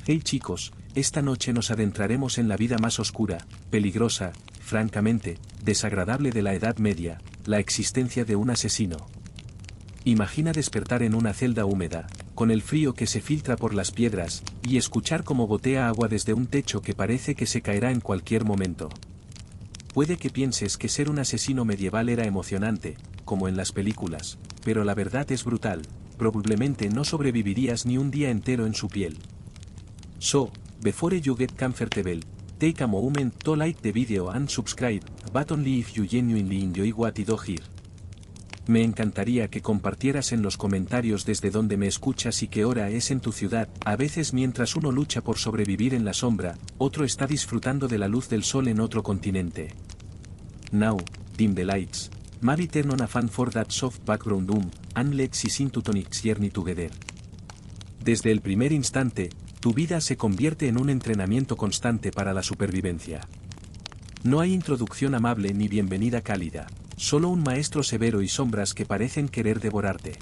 Hey chicos, esta noche nos adentraremos en la vida más oscura, peligrosa, francamente, desagradable de la Edad Media, la existencia de un asesino. Imagina despertar en una celda húmeda, con el frío que se filtra por las piedras, y escuchar cómo gotea agua desde un techo que parece que se caerá en cualquier momento. Puede que pienses que ser un asesino medieval era emocionante, como en las películas, pero la verdad es brutal, probablemente no sobrevivirías ni un día entero en su piel. So, before you get comfortable, take a moment to like the video and subscribe, but only if you genuinely enjoy what you do here. Me encantaría que compartieras en los comentarios desde donde me escuchas y qué hora es en tu ciudad. A veces mientras uno lucha por sobrevivir en la sombra, otro está disfrutando de la luz del sol en otro continente. Now, dim the lights. Maybe turn on a fan for that soft background doom, and let's is into Tonic's journey together. Desde el primer instante, tu vida se convierte en un entrenamiento constante para la supervivencia. No hay introducción amable ni bienvenida cálida, solo un maestro severo y sombras que parecen querer devorarte.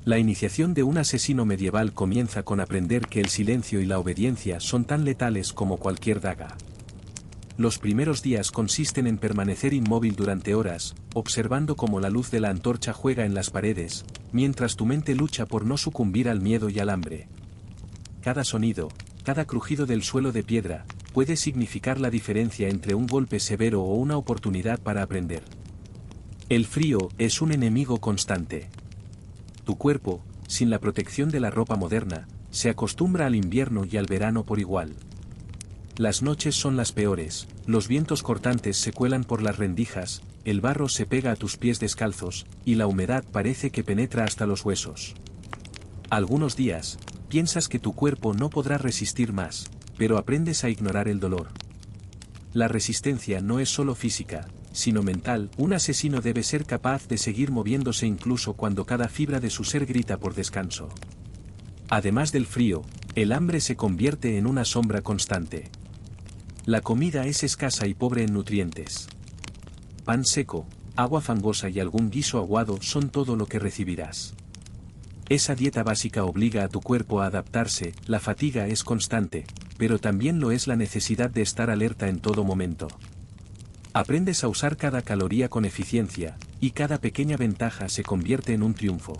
La iniciación de un asesino medieval comienza con aprender que el silencio y la obediencia son tan letales como cualquier daga. Los primeros días consisten en permanecer inmóvil durante horas, observando cómo la luz de la antorcha juega en las paredes, mientras tu mente lucha por no sucumbir al miedo y al hambre. Cada sonido, cada crujido del suelo de piedra, puede significar la diferencia entre un golpe severo o una oportunidad para aprender. El frío es un enemigo constante. Tu cuerpo, sin la protección de la ropa moderna, se acostumbra al invierno y al verano por igual. Las noches son las peores, los vientos cortantes se cuelan por las rendijas, el barro se pega a tus pies descalzos, y la humedad parece que penetra hasta los huesos. Algunos días, piensas que tu cuerpo no podrá resistir más, pero aprendes a ignorar el dolor. La resistencia no es solo física, sino mental. Un asesino debe ser capaz de seguir moviéndose incluso cuando cada fibra de su ser grita por descanso. Además del frío, el hambre se convierte en una sombra constante. La comida es escasa y pobre en nutrientes. Pan seco, agua fangosa y algún guiso aguado son todo lo que recibirás. Esa dieta básica obliga a tu cuerpo a adaptarse. La fatiga es constante, pero también lo es la necesidad de estar alerta en todo momento. Aprendes a usar cada caloría con eficiencia, y cada pequeña ventaja se convierte en un triunfo.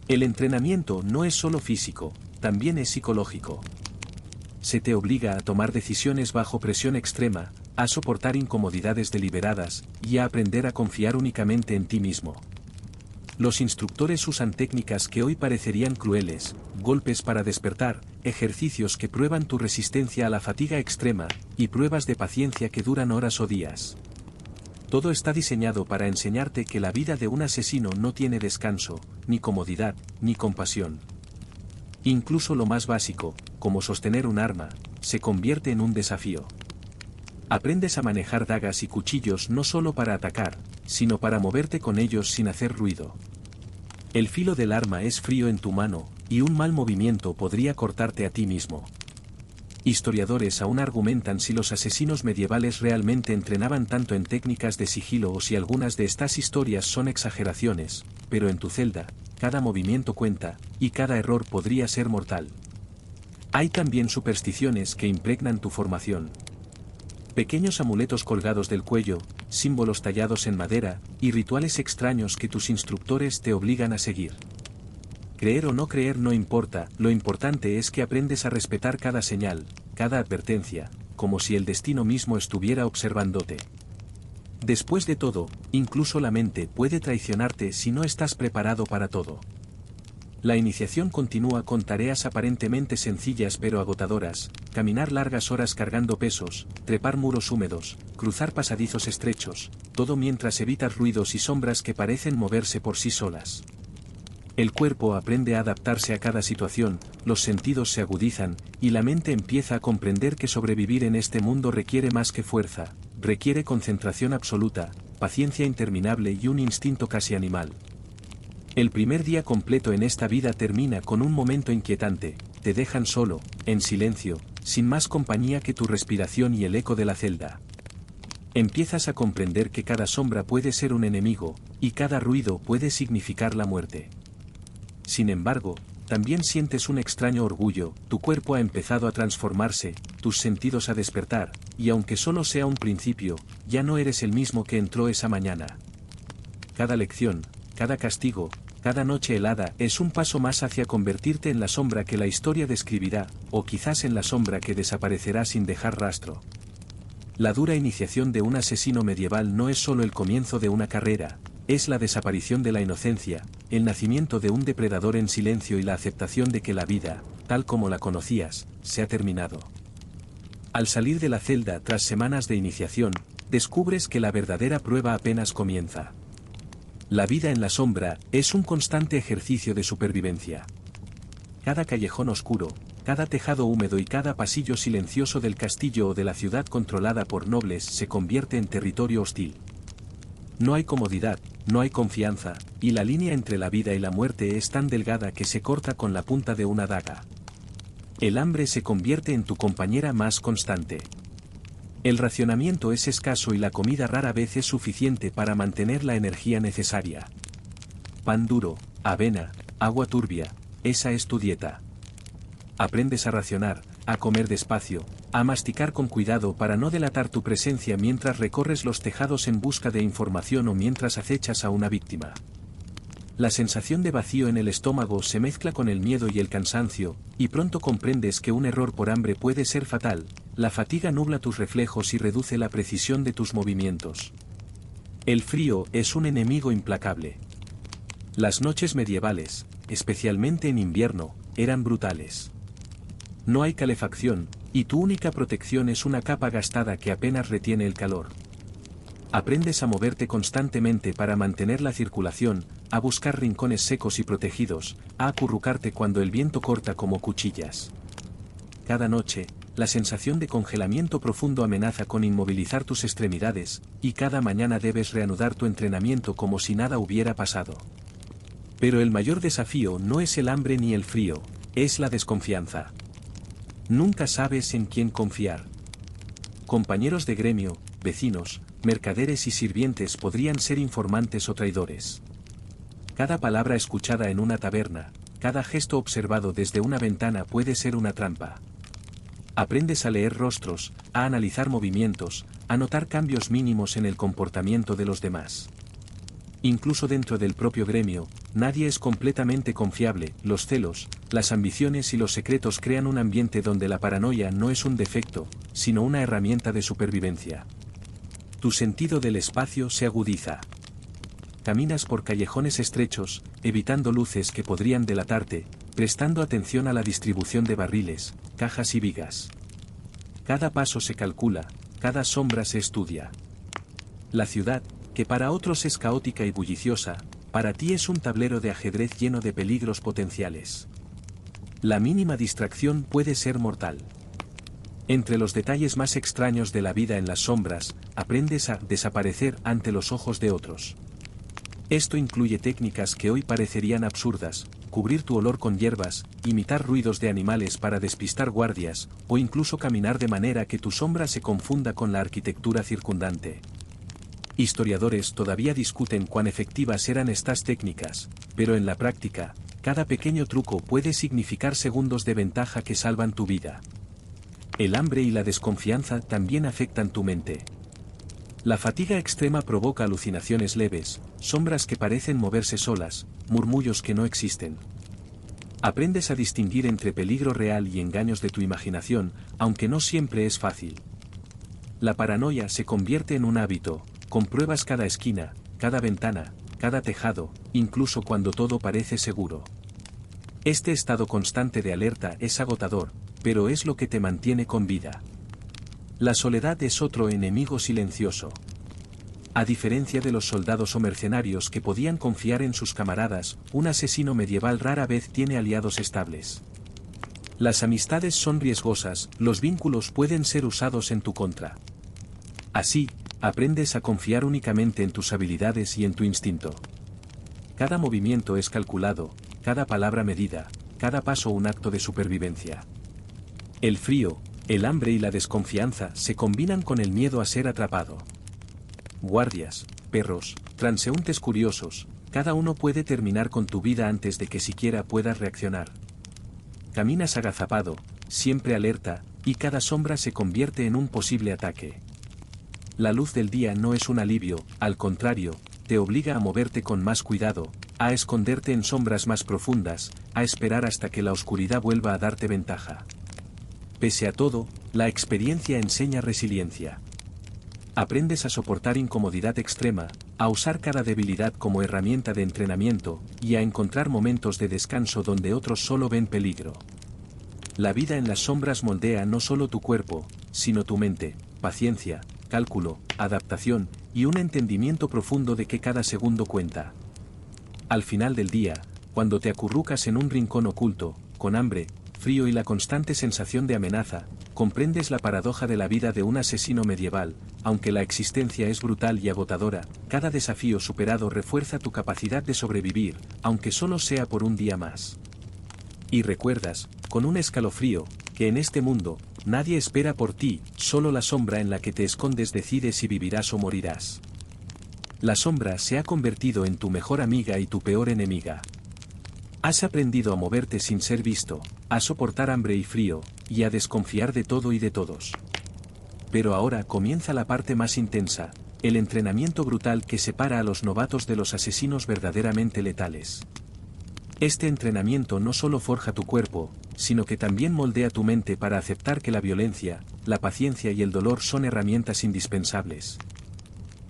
El entrenamiento no es solo físico, también es psicológico. Se te obliga a tomar decisiones bajo presión extrema, a soportar incomodidades deliberadas, y a aprender a confiar únicamente en ti mismo. Los instructores usan técnicas que hoy parecerían crueles, golpes para despertar, ejercicios que prueban tu resistencia a la fatiga extrema, y pruebas de paciencia que duran horas o días. Todo está diseñado para enseñarte que la vida de un asesino no tiene descanso, ni comodidad, ni compasión. Incluso lo más básico, como sostener un arma, se convierte en un desafío. Aprendes a manejar dagas y cuchillos no solo para atacar, sino para moverte con ellos sin hacer ruido. El filo del arma es frío en tu mano, y un mal movimiento podría cortarte a ti mismo. Historiadores aún argumentan si los asesinos medievales realmente entrenaban tanto en técnicas de sigilo o si algunas de estas historias son exageraciones, pero en tu celda, cada movimiento cuenta, y cada error podría ser mortal. Hay también supersticiones que impregnan tu formación. Pequeños amuletos colgados del cuello, símbolos tallados en madera, y rituales extraños que tus instructores te obligan a seguir. Creer o no creer no importa, lo importante es que aprendes a respetar cada señal, cada advertencia, como si el destino mismo estuviera observándote. Después de todo, incluso la mente puede traicionarte si no estás preparado para todo. La iniciación continúa con tareas aparentemente sencillas pero agotadoras: caminar largas horas cargando pesos, trepar muros húmedos, cruzar pasadizos estrechos, todo mientras evitas ruidos y sombras que parecen moverse por sí solas. El cuerpo aprende a adaptarse a cada situación, los sentidos se agudizan, y la mente empieza a comprender que sobrevivir en este mundo requiere más que fuerza, requiere concentración absoluta, paciencia interminable y un instinto casi animal. El primer día completo en esta vida termina con un momento inquietante: te dejan solo, en silencio, sin más compañía que tu respiración y el eco de la celda. Empiezas a comprender que cada sombra puede ser un enemigo, y cada ruido puede significar la muerte. Sin embargo, también sientes un extraño orgullo, tu cuerpo ha empezado a transformarse, tus sentidos a despertar, y aunque solo sea un principio, ya no eres el mismo que entró esa mañana. Cada lección, cada castigo, cada noche helada es un paso más hacia convertirte en la sombra que la historia describirá, o quizás en la sombra que desaparecerá sin dejar rastro. La dura iniciación de un asesino medieval no es solo el comienzo de una carrera, es la desaparición de la inocencia, el nacimiento de un depredador en silencio y la aceptación de que la vida, tal como la conocías, se ha terminado. Al salir de la celda tras semanas de iniciación, descubres que la verdadera prueba apenas comienza. La vida en la sombra es un constante ejercicio de supervivencia. Cada callejón oscuro, cada tejado húmedo y cada pasillo silencioso del castillo o de la ciudad controlada por nobles se convierte en territorio hostil. No hay comodidad, no hay confianza, y la línea entre la vida y la muerte es tan delgada que se corta con la punta de una daga. El hambre se convierte en tu compañera más constante. El racionamiento es escaso y la comida rara vez es suficiente para mantener la energía necesaria. Pan duro, avena, agua turbia, esa es tu dieta. Aprendes a racionar, a comer despacio, a masticar con cuidado para no delatar tu presencia mientras recorres los tejados en busca de información o mientras acechas a una víctima. La sensación de vacío en el estómago se mezcla con el miedo y el cansancio, y pronto comprendes que un error por hambre puede ser fatal. La fatiga nubla tus reflejos y reduce la precisión de tus movimientos. El frío es un enemigo implacable. Las noches medievales, especialmente en invierno, eran brutales. No hay calefacción, y tu única protección es una capa gastada que apenas retiene el calor. Aprendes a moverte constantemente para mantener la circulación, a buscar rincones secos y protegidos, a acurrucarte cuando el viento corta como cuchillas. Cada noche, la sensación de congelamiento profundo amenaza con inmovilizar tus extremidades, y cada mañana debes reanudar tu entrenamiento como si nada hubiera pasado. Pero el mayor desafío no es el hambre ni el frío, es la desconfianza. Nunca sabes en quién confiar. Compañeros de gremio, vecinos, mercaderes y sirvientes podrían ser informantes o traidores. Cada palabra escuchada en una taberna, cada gesto observado desde una ventana puede ser una trampa. Aprendes a leer rostros, a analizar movimientos, a notar cambios mínimos en el comportamiento de los demás. Incluso dentro del propio gremio, nadie es completamente confiable. Los celos, las ambiciones y los secretos crean un ambiente donde la paranoia no es un defecto, sino una herramienta de supervivencia. Tu sentido del espacio se agudiza. Caminas por callejones estrechos, evitando luces que podrían delatarte, prestando atención a la distribución de barriles, cajas y vigas. Cada paso se calcula, cada sombra se estudia. La ciudad, que para otros es caótica y bulliciosa, para ti es un tablero de ajedrez lleno de peligros potenciales. La mínima distracción puede ser mortal. Entre los detalles más extraños de la vida en las sombras, aprendes a desaparecer ante los ojos de otros. Esto incluye técnicas que hoy parecerían absurdas, cubrir tu olor con hierbas, imitar ruidos de animales para despistar guardias, o incluso caminar de manera que tu sombra se confunda con la arquitectura circundante. Historiadores todavía discuten cuán efectivas eran estas técnicas, pero en la práctica, cada pequeño truco puede significar segundos de ventaja que salvan tu vida. El hambre y la desconfianza también afectan tu mente. La fatiga extrema provoca alucinaciones leves, sombras que parecen moverse solas, murmullos que no existen. Aprendes a distinguir entre peligro real y engaños de tu imaginación, aunque no siempre es fácil. La paranoia se convierte en un hábito. Compruebas cada esquina, cada ventana, cada tejado, incluso cuando todo parece seguro. Este estado constante de alerta es agotador, pero es lo que te mantiene con vida. La soledad es otro enemigo silencioso. A diferencia de los soldados o mercenarios que podían confiar en sus camaradas, un asesino medieval rara vez tiene aliados estables. Las amistades son riesgosas, los vínculos pueden ser usados en tu contra. Así, aprendes a confiar únicamente en tus habilidades y en tu instinto. Cada movimiento es calculado, cada palabra medida, cada paso un acto de supervivencia. El frío, el hambre y la desconfianza se combinan con el miedo a ser atrapado. Guardias, perros, transeúntes curiosos, Cada uno puede terminar con tu vida antes de que siquiera puedas reaccionar. Caminas agazapado, siempre alerta, y cada sombra se convierte en un posible ataque. La luz del día no es un alivio, al contrario, te obliga a moverte con más cuidado, a esconderte en sombras más profundas, a esperar hasta que la oscuridad vuelva a darte ventaja. Pese a todo, la experiencia enseña resiliencia. Aprendes a soportar incomodidad extrema, a usar cada debilidad como herramienta de entrenamiento, y a encontrar momentos de descanso donde otros solo ven peligro. La vida en las sombras moldea no solo tu cuerpo, sino tu mente, paciencia, cálculo, adaptación, y un entendimiento profundo de que cada segundo cuenta. Al final del día, cuando te acurrucas en un rincón oculto, con hambre, frío y la constante sensación de amenaza, comprendes la paradoja de la vida de un asesino medieval. Aunque la existencia es brutal y agotadora, cada desafío superado refuerza tu capacidad de sobrevivir, aunque solo sea por un día más. Y recuerdas, con un escalofrío, que en este mundo, nadie espera por ti, solo la sombra en la que te escondes decide si vivirás o morirás. La sombra se ha convertido en tu mejor amiga y tu peor enemiga. Has aprendido a moverte sin ser visto, a soportar hambre y frío, y a desconfiar de todo y de todos. Pero ahora comienza la parte más intensa, el entrenamiento brutal que separa a los novatos de los asesinos verdaderamente letales. Este entrenamiento no solo forja tu cuerpo, sino que también moldea tu mente para aceptar que la violencia, la paciencia y el dolor son herramientas indispensables.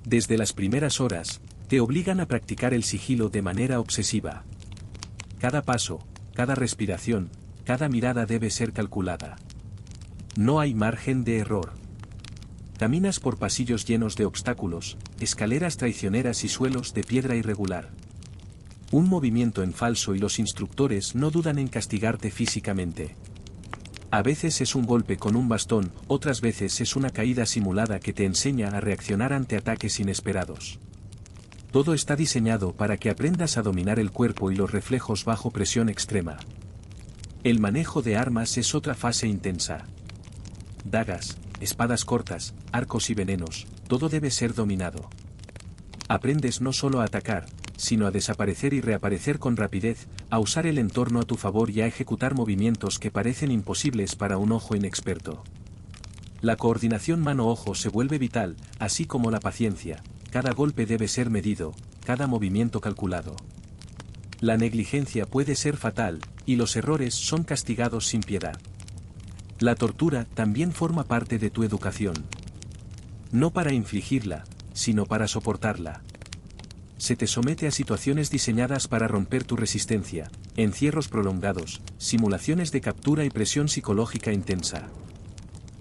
Desde las primeras horas, te obligan a practicar el sigilo de manera obsesiva. Cada paso, cada respiración, cada mirada debe ser calculada. No hay margen de error. Caminas por pasillos llenos de obstáculos, escaleras traicioneras y suelos de piedra irregular. Un movimiento en falso y los instructores no dudan en castigarte físicamente. A veces es un golpe con un bastón, otras veces es una caída simulada que te enseña a reaccionar ante ataques inesperados. Todo está diseñado para que aprendas a dominar el cuerpo y los reflejos bajo presión extrema. El manejo de armas es otra fase intensa. Dagas, espadas cortas, arcos y venenos, todo debe ser dominado. Aprendes no solo a atacar, sino a desaparecer y reaparecer con rapidez, a usar el entorno a tu favor y a ejecutar movimientos que parecen imposibles para un ojo inexperto. La coordinación mano-ojo se vuelve vital, así como la paciencia. Cada golpe debe ser medido, cada movimiento calculado. La negligencia puede ser fatal, y los errores son castigados sin piedad. La tortura también forma parte de tu educación. No para infligirla, sino para soportarla. Se te somete a situaciones diseñadas para romper tu resistencia, encierros prolongados, simulaciones de captura y presión psicológica intensa.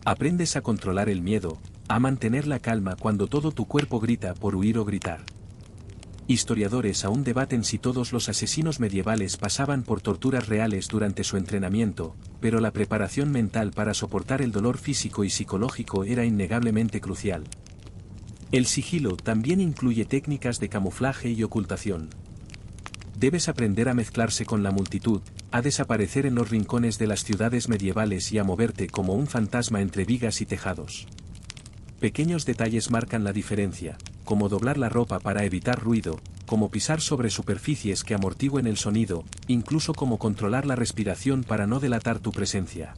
Aprendes a controlar el miedo, a mantener la calma cuando todo tu cuerpo grita por huir o gritar. Historiadores aún debaten si todos los asesinos medievales pasaban por torturas reales durante su entrenamiento, pero la preparación mental para soportar el dolor físico y psicológico era innegablemente crucial. El sigilo también incluye técnicas de camuflaje y ocultación. Debes aprender a mezclarse con la multitud, a desaparecer en los rincones de las ciudades medievales y a moverte como un fantasma entre vigas y tejados. Pequeños detalles marcan la diferencia, como doblar la ropa para evitar ruido, como pisar sobre superficies que amortigüen el sonido, incluso como controlar la respiración para no delatar tu presencia.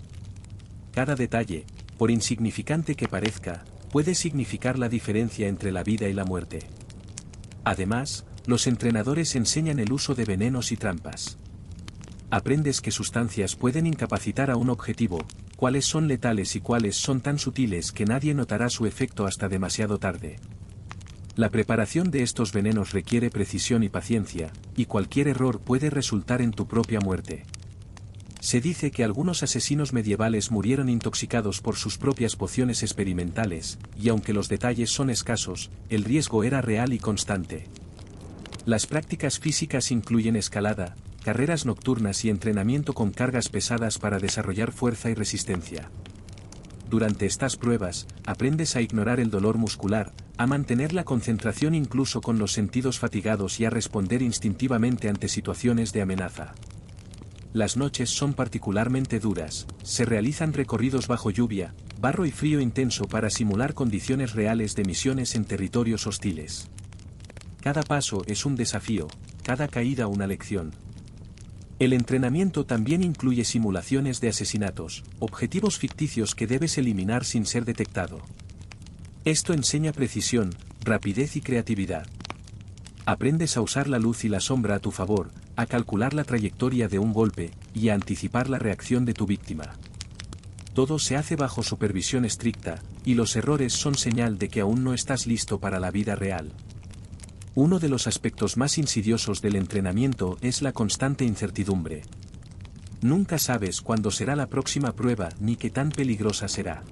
Cada detalle, por insignificante que parezca, puede significar la diferencia entre la vida y la muerte. Además, los entrenadores enseñan el uso de venenos y trampas. Aprendes qué sustancias pueden incapacitar a un objetivo, cuáles son letales y cuáles son tan sutiles que nadie notará su efecto hasta demasiado tarde. La preparación de estos venenos requiere precisión y paciencia, y cualquier error puede resultar en tu propia muerte. Se dice que algunos asesinos medievales murieron intoxicados por sus propias pociones experimentales, y aunque los detalles son escasos, el riesgo era real y constante. Las prácticas físicas incluyen escalada, carreras nocturnas y entrenamiento con cargas pesadas para desarrollar fuerza y resistencia. Durante estas pruebas, aprendes a ignorar el dolor muscular, a mantener la concentración incluso con los sentidos fatigados y a responder instintivamente ante situaciones de amenaza. Las noches son particularmente duras, se realizan recorridos bajo lluvia, barro y frío intenso para simular condiciones reales de misiones en territorios hostiles. Cada paso es un desafío, cada caída una lección. El entrenamiento también incluye simulaciones de asesinatos, objetivos ficticios que debes eliminar sin ser detectado. Esto enseña precisión, rapidez y creatividad. Aprendes a usar la luz y la sombra a tu favor, a calcular la trayectoria de un golpe, y a anticipar la reacción de tu víctima. Todo se hace bajo supervisión estricta, y los errores son señal de que aún no estás listo para la vida real. Uno de los aspectos más insidiosos del entrenamiento es la constante incertidumbre. Nunca sabes cuándo será la próxima prueba ni qué tan peligrosa será.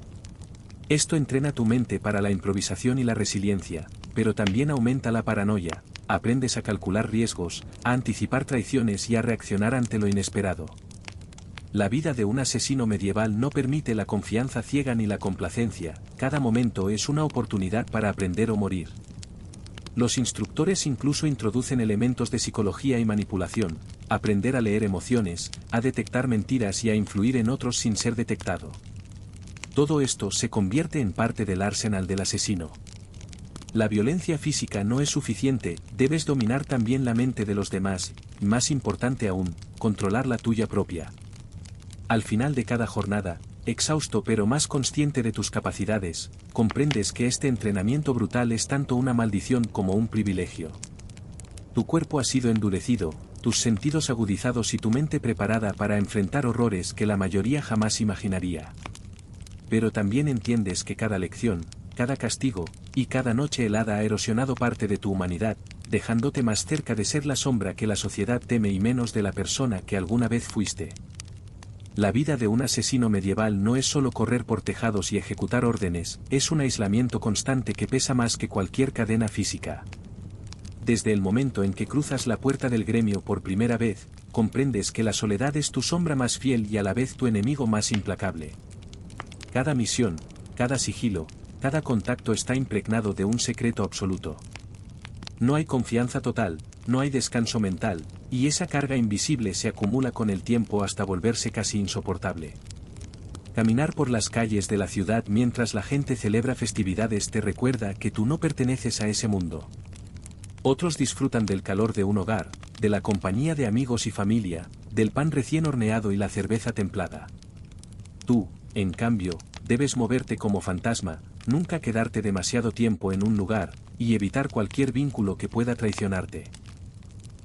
Esto entrena tu mente para la improvisación y la resiliencia, pero también aumenta la paranoia. Aprendes a calcular riesgos, a anticipar traiciones y a reaccionar ante lo inesperado. La vida de un asesino medieval no permite la confianza ciega ni la complacencia, cada momento es una oportunidad para aprender o morir. Los instructores incluso introducen elementos de psicología y manipulación, aprender a leer emociones, a detectar mentiras y a influir en otros sin ser detectado. Todo esto se convierte en parte del arsenal del asesino. La violencia física no es suficiente, debes dominar también la mente de los demás, y más importante aún, controlar la tuya propia. Al final de cada jornada, exhausto pero más consciente de tus capacidades, comprendes que este entrenamiento brutal es tanto una maldición como un privilegio. Tu cuerpo ha sido endurecido, tus sentidos agudizados y tu mente preparada para enfrentar horrores que la mayoría jamás imaginaría. Pero también entiendes que cada lección, cada castigo, y cada noche helada ha erosionado parte de tu humanidad, dejándote más cerca de ser la sombra que la sociedad teme y menos de la persona que alguna vez fuiste. La vida de un asesino medieval no es solo correr por tejados y ejecutar órdenes, es un aislamiento constante que pesa más que cualquier cadena física. Desde el momento en que cruzas la puerta del gremio por primera vez, comprendes que la soledad es tu sombra más fiel y a la vez tu enemigo más implacable. Cada misión, cada sigilo, cada contacto está impregnado de un secreto absoluto. No hay confianza total, no hay descanso mental, y esa carga invisible se acumula con el tiempo hasta volverse casi insoportable. Caminar por las calles de la ciudad mientras la gente celebra festividades te recuerda que tú no perteneces a ese mundo. Otros disfrutan del calor de un hogar, de la compañía de amigos y familia, del pan recién horneado y la cerveza templada. Tú, en cambio, debes moverte como fantasma, nunca quedarte demasiado tiempo en un lugar, y evitar cualquier vínculo que pueda traicionarte.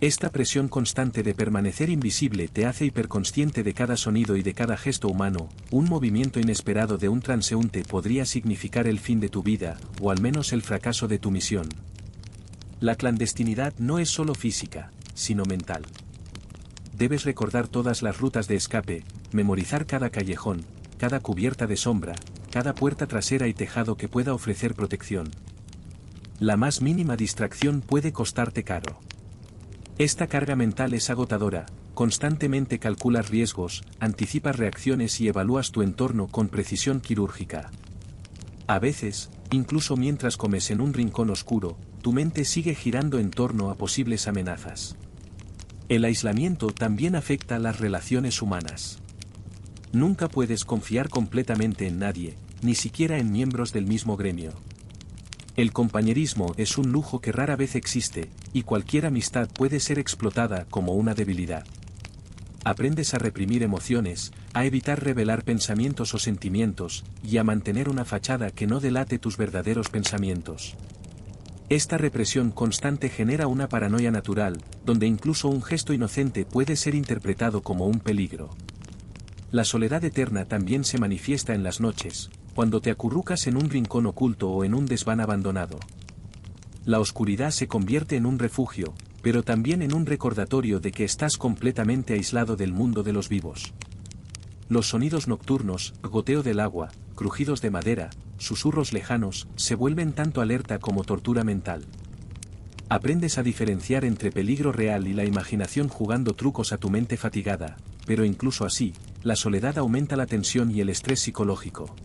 Esta presión constante de permanecer invisible te hace hiperconsciente de cada sonido y de cada gesto humano, un movimiento inesperado de un transeúnte podría significar el fin de tu vida, o al menos el fracaso de tu misión. La clandestinidad no es solo física, sino mental. Debes recordar todas las rutas de escape, memorizar cada callejón, cada cubierta de sombra, cada puerta trasera y tejado que pueda ofrecer protección. La más mínima distracción puede costarte caro. Esta carga mental es agotadora, constantemente calculas riesgos, anticipas reacciones y evalúas tu entorno con precisión quirúrgica. A veces, incluso mientras comes en un rincón oscuro, tu mente sigue girando en torno a posibles amenazas. El aislamiento también afecta a las relaciones humanas. Nunca puedes confiar completamente en nadie, ni siquiera en miembros del mismo gremio. El compañerismo es un lujo que rara vez existe, y cualquier amistad puede ser explotada como una debilidad. Aprendes a reprimir emociones, a evitar revelar pensamientos o sentimientos, y a mantener una fachada que no delate tus verdaderos pensamientos. Esta represión constante genera una paranoia natural, donde incluso un gesto inocente puede ser interpretado como un peligro. La soledad eterna también se manifiesta en las noches, cuando te acurrucas en un rincón oculto o en un desván abandonado. La oscuridad se convierte en un refugio, pero también en un recordatorio de que estás completamente aislado del mundo de los vivos. Los sonidos nocturnos, goteo del agua, crujidos de madera, susurros lejanos, se vuelven tanto alerta como tortura mental. Aprendes a diferenciar entre peligro real y la imaginación jugando trucos a tu mente fatigada, pero incluso así, la soledad aumenta la tensión y el estrés psicológico.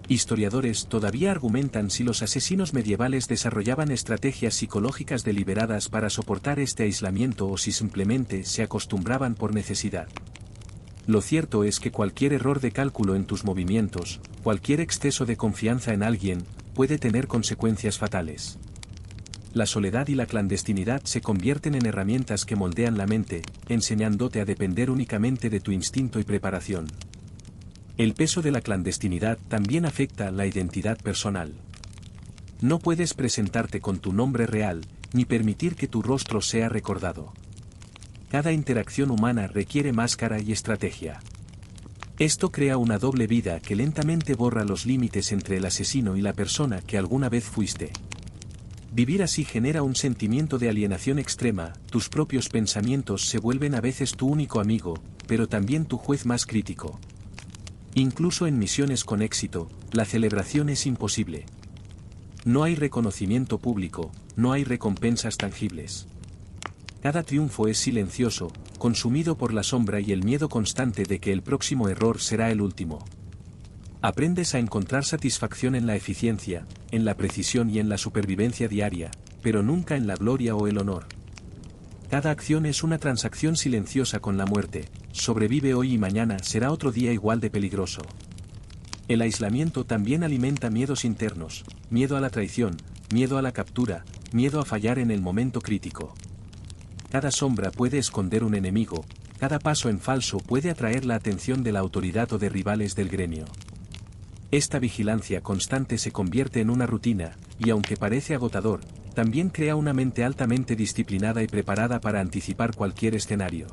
Historiadores todavía argumentan si los asesinos medievales desarrollaban estrategias psicológicas deliberadas para soportar este aislamiento o si simplemente se acostumbraban por necesidad. Lo cierto es que cualquier error de cálculo en tus movimientos, cualquier exceso de confianza en alguien, puede tener consecuencias fatales. la soledad y la clandestinidad se convierten en herramientas que moldean la mente, enseñándote a depender únicamente de tu instinto y preparación. El peso de la clandestinidad también afecta la identidad personal. No puedes presentarte con tu nombre real, ni permitir que tu rostro sea recordado. Cada interacción humana requiere máscara y estrategia. Esto crea una doble vida que lentamente borra los límites entre el asesino y la persona que alguna vez fuiste. Vivir así genera un sentimiento de alienación extrema, tus propios pensamientos se vuelven a veces tu único amigo, pero también tu juez más crítico. Incluso en misiones con éxito, la celebración es imposible. No hay reconocimiento público, no hay recompensas tangibles. Cada triunfo es silencioso, consumido por la sombra y el miedo constante de que el próximo error será el último. Aprendes a encontrar satisfacción en la eficiencia, en la precisión y en la supervivencia diaria, pero nunca en la gloria o el honor. Cada acción es una transacción silenciosa con la muerte, sobrevive hoy y mañana será otro día igual de peligroso. El aislamiento también alimenta miedos internos, miedo a la traición, miedo a la captura, miedo a fallar en el momento crítico. Cada sombra puede esconder un enemigo, cada paso en falso puede atraer la atención de la autoridad o de rivales del gremio. Esta vigilancia constante se convierte en una rutina, y aunque parece agotador, también crea una mente altamente disciplinada y preparada para anticipar cualquier escenario.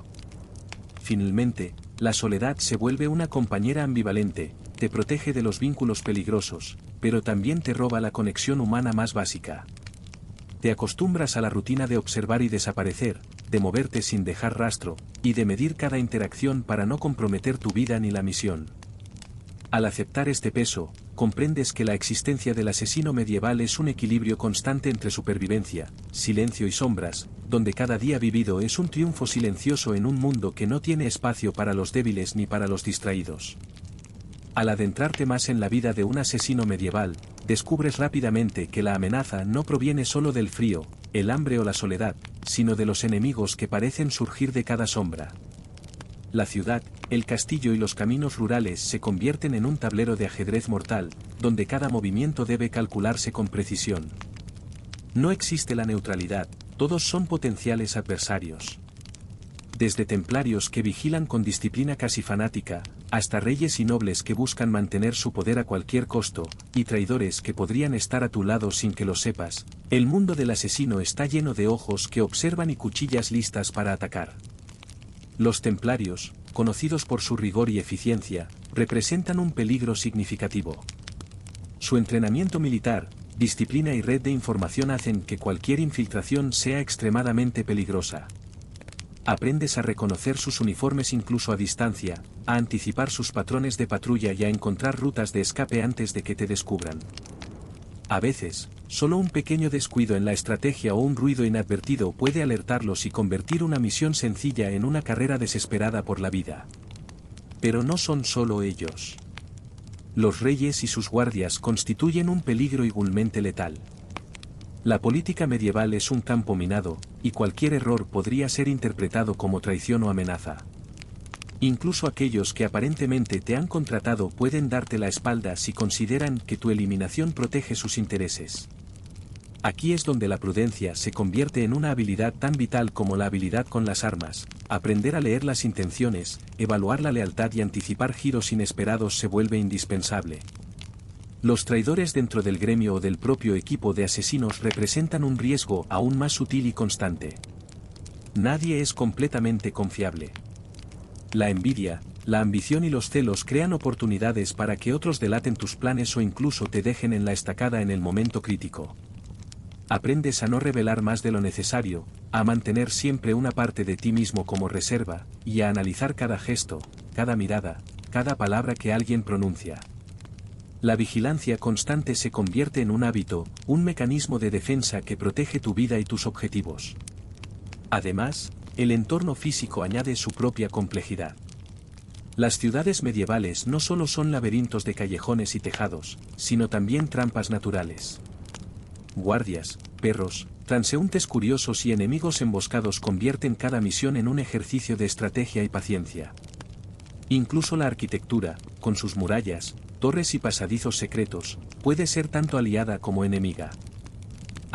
Finalmente, la soledad se vuelve una compañera ambivalente, te protege de los vínculos peligrosos, pero también te roba la conexión humana más básica. Te acostumbras a la rutina de observar y desaparecer, de moverte sin dejar rastro, y de medir cada interacción para no comprometer tu vida ni la misión. Al aceptar este peso, comprendes que la existencia del asesino medieval es un equilibrio constante entre supervivencia, silencio y sombras, donde cada día vivido es un triunfo silencioso en un mundo que no tiene espacio para los débiles ni para los distraídos. Al adentrarte más en la vida de un asesino medieval, descubres rápidamente que la amenaza no proviene solo del frío, el hambre o la soledad, sino de los enemigos que parecen surgir de cada sombra. La ciudad, el castillo y los caminos rurales se convierten en un tablero de ajedrez mortal, donde cada movimiento debe calcularse con precisión. No existe la neutralidad, todos son potenciales adversarios. Desde templarios que vigilan con disciplina casi fanática, hasta reyes y nobles que buscan mantener su poder a cualquier costo, y traidores que podrían estar a tu lado sin que lo sepas, el mundo del asesino está lleno de ojos que observan y cuchillas listas para atacar. Los templarios, conocidos por su rigor y eficiencia, representan un peligro significativo. Su entrenamiento militar, disciplina y red de información hacen que cualquier infiltración sea extremadamente peligrosa. Aprendes a reconocer sus uniformes incluso a distancia, a anticipar sus patrones de patrulla y a encontrar rutas de escape antes de que te descubran. A veces, solo un pequeño descuido en la estrategia o un ruido inadvertido puede alertarlos y convertir una misión sencilla en una carrera desesperada por la vida. Pero no son solo ellos. Los reyes y sus guardias constituyen un peligro igualmente letal. La política medieval es un campo minado, y cualquier error podría ser interpretado como traición o amenaza. Incluso aquellos que aparentemente te han contratado pueden darte la espalda si consideran que tu eliminación protege sus intereses. Aquí es donde la prudencia se convierte en una habilidad tan vital como la habilidad con las armas. Aprender a leer las intenciones, evaluar la lealtad y anticipar giros inesperados se vuelve indispensable. Los traidores dentro del gremio o del propio equipo de asesinos representan un riesgo aún más sutil y constante. Nadie es completamente confiable. La envidia, la ambición y los celos crean oportunidades para que otros delaten tus planes o incluso te dejen en la estacada en el momento crítico. Aprendes a no revelar más de lo necesario, a mantener siempre una parte de ti mismo como reserva, y a analizar cada gesto, cada mirada, cada palabra que alguien pronuncia. La vigilancia constante se convierte en un hábito, un mecanismo de defensa que protege tu vida y tus objetivos. Además, el entorno físico añade su propia complejidad. Las ciudades medievales no solo son laberintos de callejones y tejados, sino también trampas naturales. Guardias, perros, transeúntes curiosos y enemigos emboscados convierten cada misión en un ejercicio de estrategia y paciencia. Incluso la arquitectura, con sus murallas, torres y pasadizos secretos, puede ser tanto aliada como enemiga.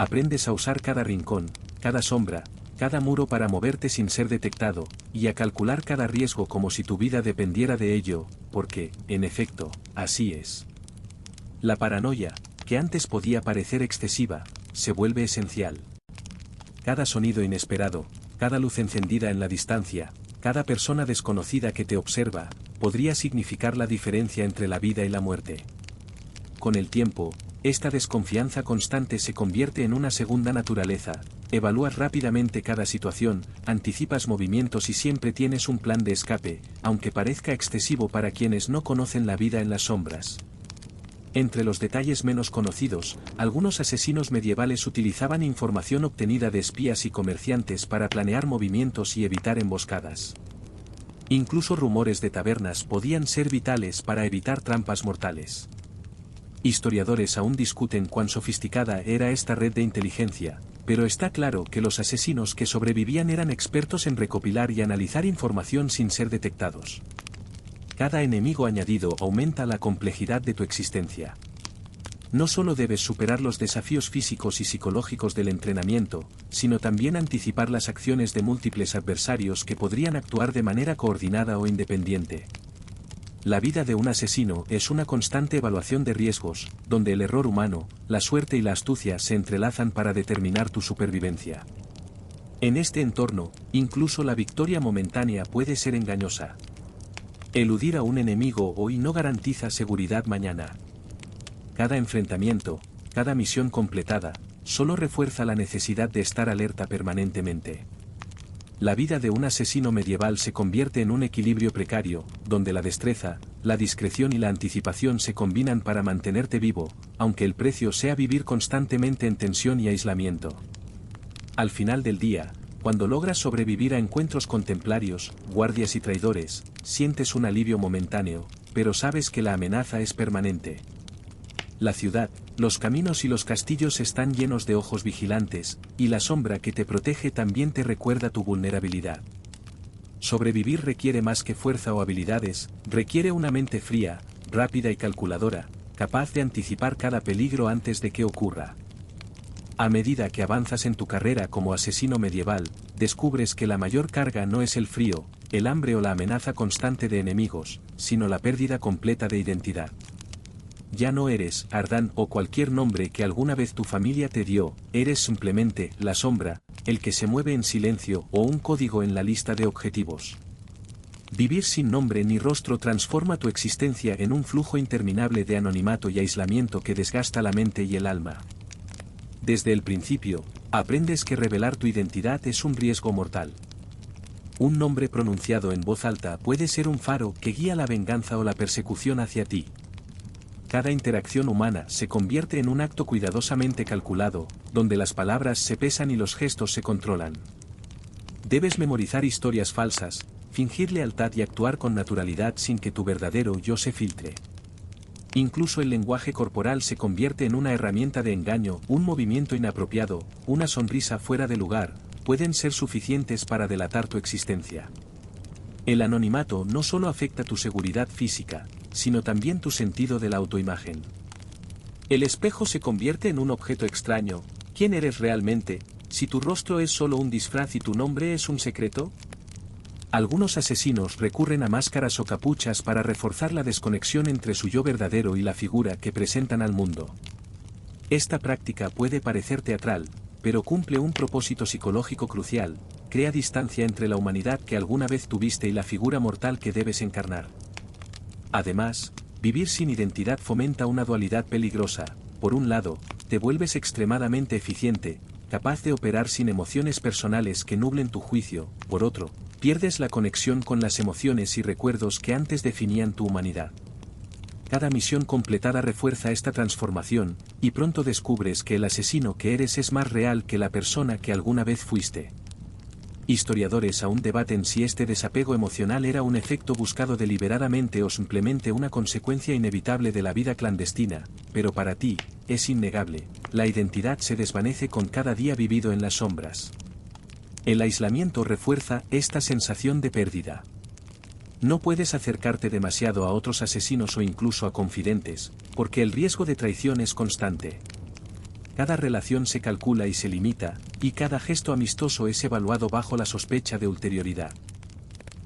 Aprendes a usar cada rincón, cada sombra, cada muro para moverte sin ser detectado, y a calcular cada riesgo como si tu vida dependiera de ello, porque, en efecto, así es. La paranoia, que antes podía parecer excesiva, se vuelve esencial. Cada sonido inesperado, cada luz encendida en la distancia, cada persona desconocida que te observa, podría significar la diferencia entre la vida y la muerte. Con el tiempo, esta desconfianza constante se convierte en una segunda naturaleza. Evalúas rápidamente cada situación, anticipas movimientos y siempre tienes un plan de escape, aunque parezca excesivo para quienes no conocen la vida en las sombras. Entre los detalles menos conocidos, algunos asesinos medievales utilizaban información obtenida de espías y comerciantes para planear movimientos y evitar emboscadas. Incluso rumores de tabernas podían ser vitales para evitar trampas mortales. Historiadores aún discuten cuán sofisticada era esta red de inteligencia, pero está claro que los asesinos que sobrevivían eran expertos en recopilar y analizar información sin ser detectados. Cada enemigo añadido aumenta la complejidad de tu existencia. No solo debes superar los desafíos físicos y psicológicos del entrenamiento, sino también anticipar las acciones de múltiples adversarios que podrían actuar de manera coordinada o independiente. La vida de un asesino es una constante evaluación de riesgos, donde el error humano, la suerte y la astucia se entrelazan para determinar tu supervivencia. En este entorno, incluso la victoria momentánea puede ser engañosa. Eludir a un enemigo hoy no garantiza seguridad mañana. Cada enfrentamiento, cada misión completada, solo refuerza la necesidad de estar alerta permanentemente. La vida de un asesino medieval se convierte en un equilibrio precario, donde la destreza, la discreción y la anticipación se combinan para mantenerte vivo, aunque el precio sea vivir constantemente en tensión y aislamiento. Al final del día, cuando logras sobrevivir a encuentros con templarios, guardias y traidores, sientes un alivio momentáneo, pero sabes que la amenaza es permanente. La ciudad, los caminos y los castillos están llenos de ojos vigilantes, y la sombra que te protege también te recuerda tu vulnerabilidad. Sobrevivir requiere más que fuerza o habilidades, requiere una mente fría, rápida y calculadora, capaz de anticipar cada peligro antes de que ocurra. A medida que avanzas en tu carrera como asesino medieval, descubres que la mayor carga no es el frío, el hambre o la amenaza constante de enemigos, sino la pérdida completa de identidad. Ya no eres Ardán o cualquier nombre que alguna vez tu familia te dio, eres simplemente la sombra, el que se mueve en silencio o un código en la lista de objetivos. Vivir sin nombre ni rostro transforma tu existencia en un flujo interminable de anonimato y aislamiento que desgasta la mente y el alma. Desde el principio, aprendes que revelar tu identidad es un riesgo mortal. Un nombre pronunciado en voz alta puede ser un faro que guía la venganza o la persecución hacia ti. Cada interacción humana se convierte en un acto cuidadosamente calculado, donde las palabras se pesan y los gestos se controlan. Debes memorizar historias falsas, fingir lealtad y actuar con naturalidad sin que tu verdadero yo se filtre. Incluso el lenguaje corporal se convierte en una herramienta de engaño, un movimiento inapropiado, una sonrisa fuera de lugar, pueden ser suficientes para delatar tu existencia. El anonimato no solo afecta tu seguridad física, sino también tu sentido de la autoimagen. El espejo se convierte en un objeto extraño. ¿Quién eres realmente, si tu rostro es solo un disfraz y tu nombre es un secreto? Algunos asesinos recurren a máscaras o capuchas para reforzar la desconexión entre su yo verdadero y la figura que presentan al mundo. Esta práctica puede parecer teatral, pero cumple un propósito psicológico crucial: crea distancia entre la humanidad que alguna vez tuviste y la figura mortal que debes encarnar. Además, vivir sin identidad fomenta una dualidad peligrosa. Por un lado, te vuelves extremadamente eficiente, capaz de operar sin emociones personales que nublen tu juicio; por otro, pierdes la conexión con las emociones y recuerdos que antes definían tu humanidad. Cada misión completada refuerza esta transformación, y pronto descubres que el asesino que eres es más real que la persona que alguna vez fuiste. Historiadores aún debaten si este desapego emocional era un efecto buscado deliberadamente o simplemente una consecuencia inevitable de la vida clandestina, pero para ti, es innegable, la identidad se desvanece con cada día vivido en las sombras. El aislamiento refuerza esta sensación de pérdida. No puedes acercarte demasiado a otros asesinos o incluso a confidentes, porque el riesgo de traición es constante. Cada relación se calcula y se limita, y cada gesto amistoso es evaluado bajo la sospecha de ulterioridad.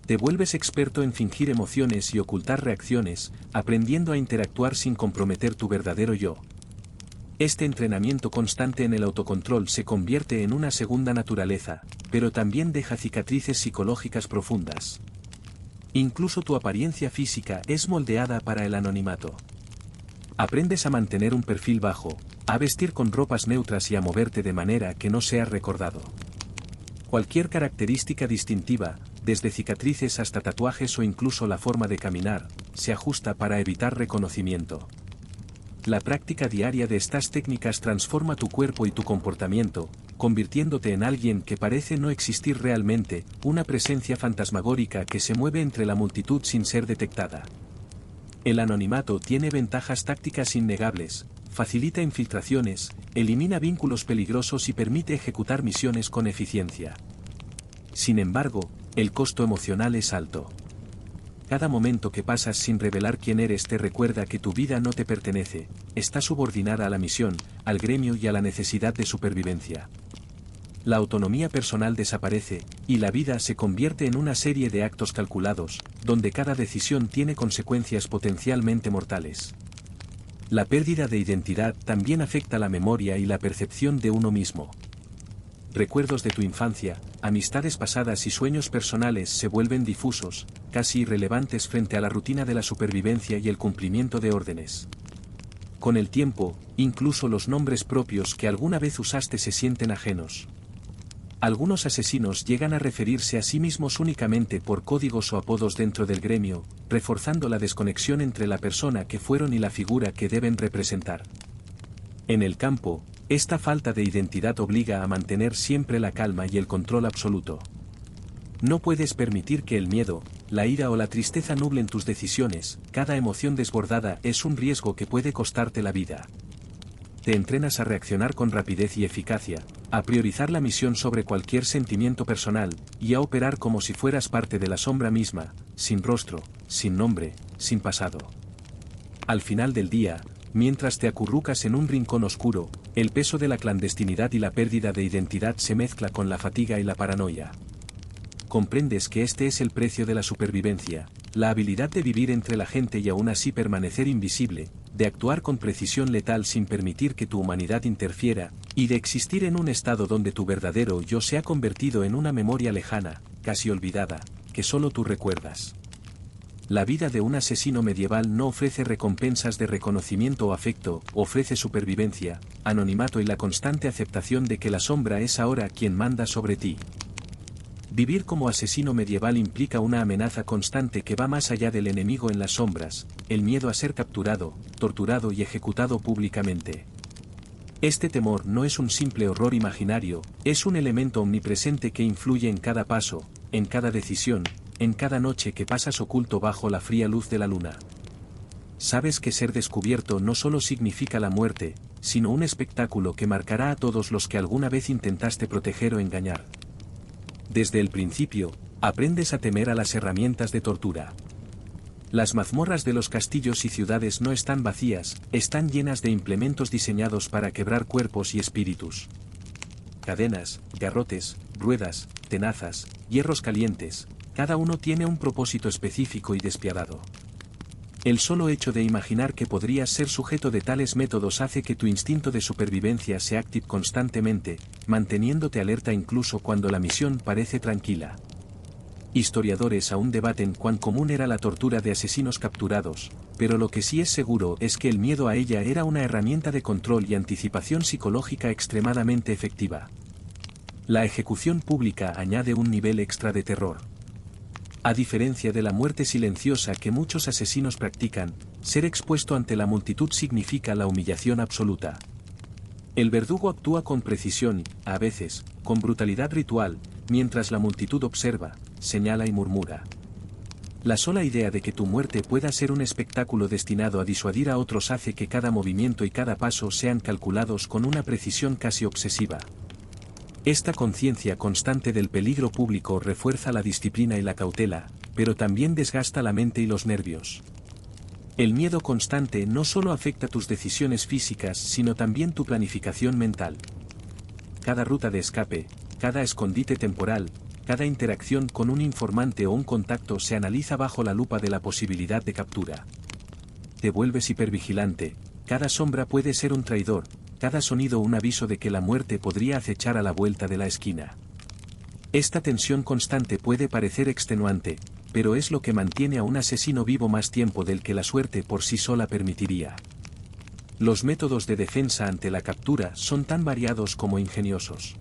Te vuelves experto en fingir emociones y ocultar reacciones, aprendiendo a interactuar sin comprometer tu verdadero yo. Este entrenamiento constante en el autocontrol se convierte en una segunda naturaleza, pero también deja cicatrices psicológicas profundas. Incluso tu apariencia física es moldeada para el anonimato. Aprendes a mantener un perfil bajo, a vestir con ropas neutras y a moverte de manera que no seas recordado. Cualquier característica distintiva, desde cicatrices hasta tatuajes o incluso la forma de caminar, se ajusta para evitar reconocimiento. La práctica diaria de estas técnicas transforma tu cuerpo y tu comportamiento, convirtiéndote en alguien que parece no existir realmente, una presencia fantasmagórica que se mueve entre la multitud sin ser detectada. El anonimato tiene ventajas tácticas innegables, facilita infiltraciones, elimina vínculos peligrosos y permite ejecutar misiones con eficiencia. Sin embargo, el costo emocional es alto. Cada momento que pasas sin revelar quién eres te recuerda que tu vida no te pertenece, está subordinada a la misión, al gremio y a la necesidad de supervivencia. La autonomía personal desaparece, y la vida se convierte en una serie de actos calculados, donde cada decisión tiene consecuencias potencialmente mortales. La pérdida de identidad también afecta la memoria y la percepción de uno mismo. Recuerdos de tu infancia, amistades pasadas y sueños personales se vuelven difusos, casi irrelevantes frente a la rutina de la supervivencia y el cumplimiento de órdenes. Con el tiempo, incluso los nombres propios que alguna vez usaste se sienten ajenos. Algunos asesinos llegan a referirse a sí mismos únicamente por códigos o apodos dentro del gremio, reforzando la desconexión entre la persona que fueron y la figura que deben representar. En el campo, esta falta de identidad obliga a mantener siempre la calma y el control absoluto. No puedes permitir que el miedo, la ira o la tristeza nublen tus decisiones, cada emoción desbordada es un riesgo que puede costarte la vida. Te entrenas a reaccionar con rapidez y eficacia, a priorizar la misión sobre cualquier sentimiento personal, y a operar como si fueras parte de la sombra misma, sin rostro, sin nombre, sin pasado. Al final del día, mientras te acurrucas en un rincón oscuro, el peso de la clandestinidad y la pérdida de identidad se mezcla con la fatiga y la paranoia. Comprendes que este es el precio de la supervivencia, la habilidad de vivir entre la gente y aún así permanecer invisible, de actuar con precisión letal sin permitir que tu humanidad interfiera, y de existir en un estado donde tu verdadero yo se ha convertido en una memoria lejana, casi olvidada, que solo tú recuerdas. La vida de un asesino medieval no ofrece recompensas de reconocimiento o afecto, ofrece supervivencia, anonimato y la constante aceptación de que la sombra es ahora quien manda sobre ti. Vivir como asesino medieval implica una amenaza constante que va más allá del enemigo en las sombras, el miedo a ser capturado, torturado y ejecutado públicamente. Este temor no es un simple horror imaginario, es un elemento omnipresente que influye en cada paso, en cada decisión, en cada noche que pasas oculto bajo la fría luz de la luna. Sabes que ser descubierto no solo significa la muerte, sino un espectáculo que marcará a todos los que alguna vez intentaste proteger o engañar. Desde el principio, aprendes a temer a las herramientas de tortura. Las mazmorras de los castillos y ciudades no están vacías, están llenas de implementos diseñados para quebrar cuerpos y espíritus. Cadenas, garrotes, ruedas, tenazas, hierros calientes, cada uno tiene un propósito específico y despiadado. El solo hecho de imaginar que podrías ser sujeto de tales métodos hace que tu instinto de supervivencia se active constantemente, manteniéndote alerta incluso cuando la misión parece tranquila. Historiadores aún debaten cuán común era la tortura de asesinos capturados, pero lo que sí es seguro es que el miedo a ella era una herramienta de control y anticipación psicológica extremadamente efectiva. La ejecución pública añade un nivel extra de terror. A diferencia de la muerte silenciosa que muchos asesinos practican, ser expuesto ante la multitud significa la humillación absoluta. El verdugo actúa con precisión, a veces, con brutalidad ritual, mientras la multitud observa, señala y murmura. La sola idea de que tu muerte pueda ser un espectáculo destinado a disuadir a otros hace que cada movimiento y cada paso sean calculados con una precisión casi obsesiva. Esta conciencia constante del peligro público refuerza la disciplina y la cautela, pero también desgasta la mente y los nervios. El miedo constante no solo afecta tus decisiones físicas sino también tu planificación mental. Cada ruta de escape, cada escondite temporal, cada interacción con un informante o un contacto se analiza bajo la lupa de la posibilidad de captura. Te vuelves hipervigilante, cada sombra puede ser un traidor, cada sonido un aviso de que la muerte podría acechar a la vuelta de la esquina. Esta tensión constante puede parecer extenuante, pero es lo que mantiene a un asesino vivo más tiempo del que la suerte por sí sola permitiría. Los métodos de defensa ante la captura son tan variados como ingeniosos.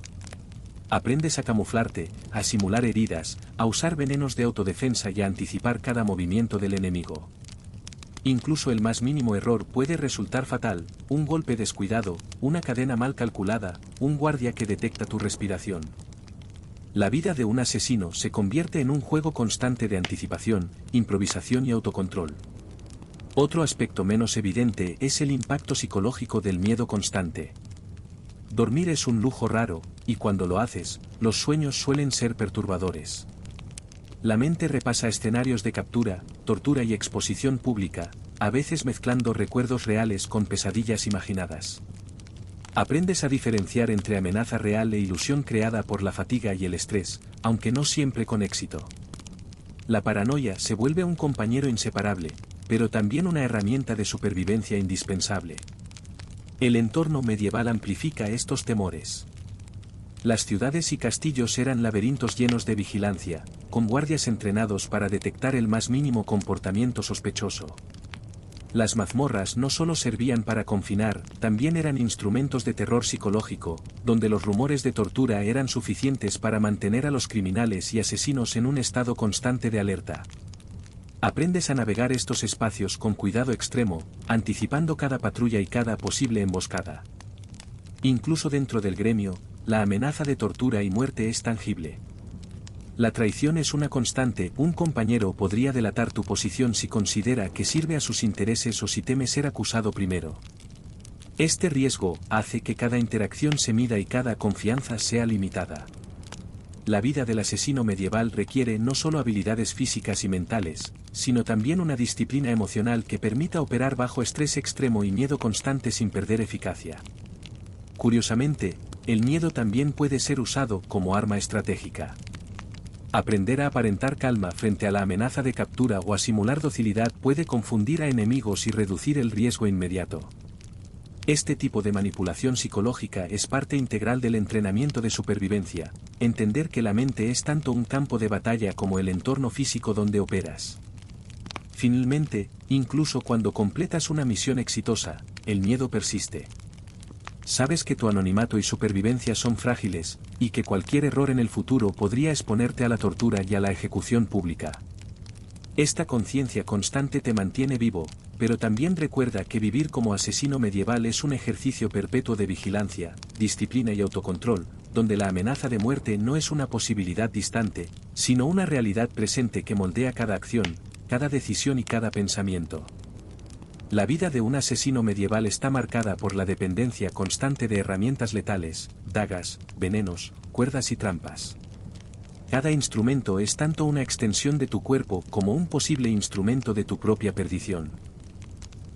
Aprendes a camuflarte, a simular heridas, a usar venenos de autodefensa y a anticipar cada movimiento del enemigo. Incluso el más mínimo error puede resultar fatal, un golpe descuidado, una cadena mal calculada, un guardia que detecta tu respiración. La vida de un asesino se convierte en un juego constante de anticipación, improvisación y autocontrol. Otro aspecto menos evidente es el impacto psicológico del miedo constante. Dormir es un lujo raro, y cuando lo haces, los sueños suelen ser perturbadores. La mente repasa escenarios de captura, tortura y exposición pública, a veces mezclando recuerdos reales con pesadillas imaginadas. Aprendes a diferenciar entre amenaza real e ilusión creada por la fatiga y el estrés, aunque no siempre con éxito. La paranoia se vuelve un compañero inseparable, pero también una herramienta de supervivencia indispensable. El entorno medieval amplifica estos temores. Las ciudades y castillos eran laberintos llenos de vigilancia, con guardias entrenados para detectar el más mínimo comportamiento sospechoso. Las mazmorras no solo servían para confinar, también eran instrumentos de terror psicológico, donde los rumores de tortura eran suficientes para mantener a los criminales y asesinos en un estado constante de alerta. Aprendes a navegar estos espacios con cuidado extremo, anticipando cada patrulla y cada posible emboscada. Incluso dentro del gremio, la amenaza de tortura y muerte es tangible. La traición es una constante, un compañero podría delatar tu posición si considera que sirve a sus intereses o si teme ser acusado primero. Este riesgo hace que cada interacción se mida y cada confianza sea limitada. La vida del asesino medieval requiere no solo habilidades físicas y mentales, sino también una disciplina emocional que permita operar bajo estrés extremo y miedo constante sin perder eficacia. Curiosamente, el miedo también puede ser usado como arma estratégica. Aprender a aparentar calma frente a la amenaza de captura o a simular docilidad puede confundir a enemigos y reducir el riesgo inmediato. Este tipo de manipulación psicológica es parte integral del entrenamiento de supervivencia, entender que la mente es tanto un campo de batalla como el entorno físico donde operas. Finalmente, incluso cuando completas una misión exitosa, el miedo persiste. Sabes que tu anonimato y supervivencia son frágiles, y que cualquier error en el futuro podría exponerte a la tortura y a la ejecución pública. Esta conciencia constante te mantiene vivo, pero también recuerda que vivir como asesino medieval es un ejercicio perpetuo de vigilancia, disciplina y autocontrol, donde la amenaza de muerte no es una posibilidad distante, sino una realidad presente que moldea cada acción, cada decisión y cada pensamiento. La vida de un asesino medieval está marcada por la dependencia constante de herramientas letales, dagas, venenos, cuerdas y trampas. Cada instrumento es tanto una extensión de tu cuerpo como un posible instrumento de tu propia perdición.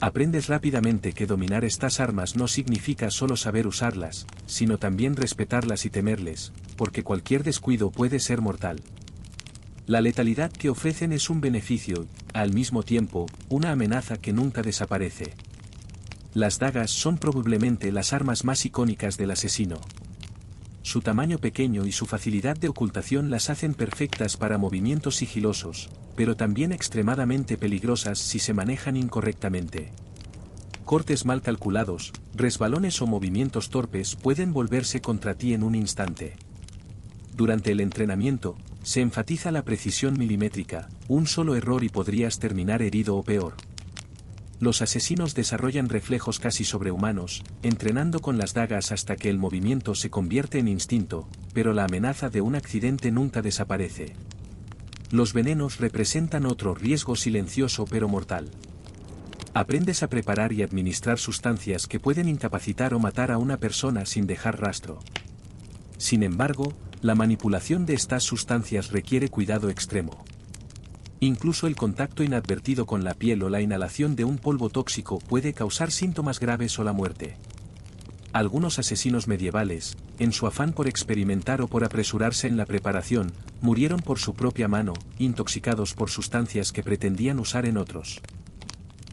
Aprendes rápidamente que dominar estas armas no significa solo saber usarlas, sino también respetarlas y temerles, porque cualquier descuido puede ser mortal. La letalidad que ofrecen es un beneficio, al mismo tiempo, una amenaza que nunca desaparece. Las dagas son probablemente las armas más icónicas del asesino. Su tamaño pequeño y su facilidad de ocultación las hacen perfectas para movimientos sigilosos, pero también extremadamente peligrosas si se manejan incorrectamente. Cortes mal calculados, resbalones o movimientos torpes pueden volverse contra ti en un instante. Durante el entrenamiento, se enfatiza la precisión milimétrica, un solo error y podrías terminar herido o peor. Los asesinos desarrollan reflejos casi sobrehumanos, entrenando con las dagas hasta que el movimiento se convierte en instinto, pero la amenaza de un accidente nunca desaparece. Los venenos representan otro riesgo silencioso pero mortal. Aprendes a preparar y administrar sustancias que pueden incapacitar o matar a una persona sin dejar rastro. Sin embargo, la manipulación de estas sustancias requiere cuidado extremo. Incluso el contacto inadvertido con la piel o la inhalación de un polvo tóxico puede causar síntomas graves o la muerte. Algunos asesinos medievales, en su afán por experimentar o por apresurarse en la preparación, murieron por su propia mano, intoxicados por sustancias que pretendían usar en otros.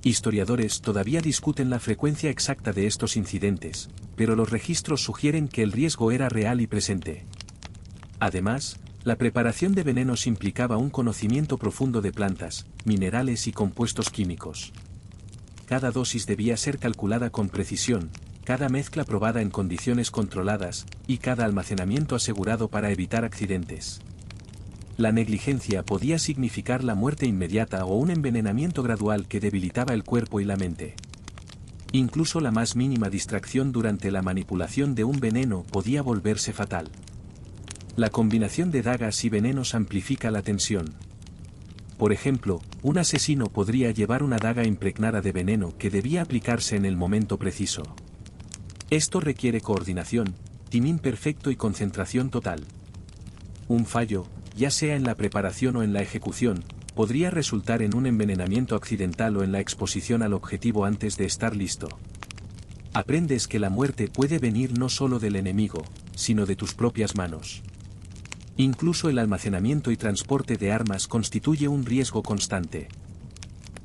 Historiadores todavía discuten la frecuencia exacta de estos incidentes, pero los registros sugieren que el riesgo era real y presente. Además, la preparación de venenos implicaba un conocimiento profundo de plantas, minerales y compuestos químicos. Cada dosis debía ser calculada con precisión, cada mezcla probada en condiciones controladas, y cada almacenamiento asegurado para evitar accidentes. La negligencia podía significar la muerte inmediata o un envenenamiento gradual que debilitaba el cuerpo y la mente. Incluso la más mínima distracción durante la manipulación de un veneno podía volverse fatal. La combinación de dagas y venenos amplifica la tensión. Por ejemplo, un asesino podría llevar una daga impregnada de veneno que debía aplicarse en el momento preciso. Esto requiere coordinación, timing perfecto y concentración total. Un fallo, ya sea en la preparación o en la ejecución, podría resultar en un envenenamiento accidental o en la exposición al objetivo antes de estar listo. Aprendes que la muerte puede venir no solo del enemigo, sino de tus propias manos. Incluso el almacenamiento y transporte de armas constituye un riesgo constante.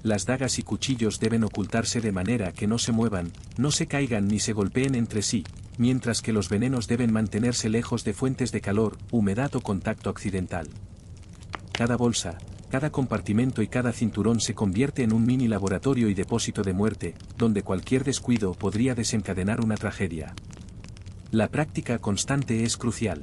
Las dagas y cuchillos deben ocultarse de manera que no se muevan, no se caigan ni se golpeen entre sí, mientras que los venenos deben mantenerse lejos de fuentes de calor, humedad o contacto accidental. Cada bolsa, cada compartimento y cada cinturón se convierte en un mini laboratorio y depósito de muerte, donde cualquier descuido podría desencadenar una tragedia. La práctica constante es crucial.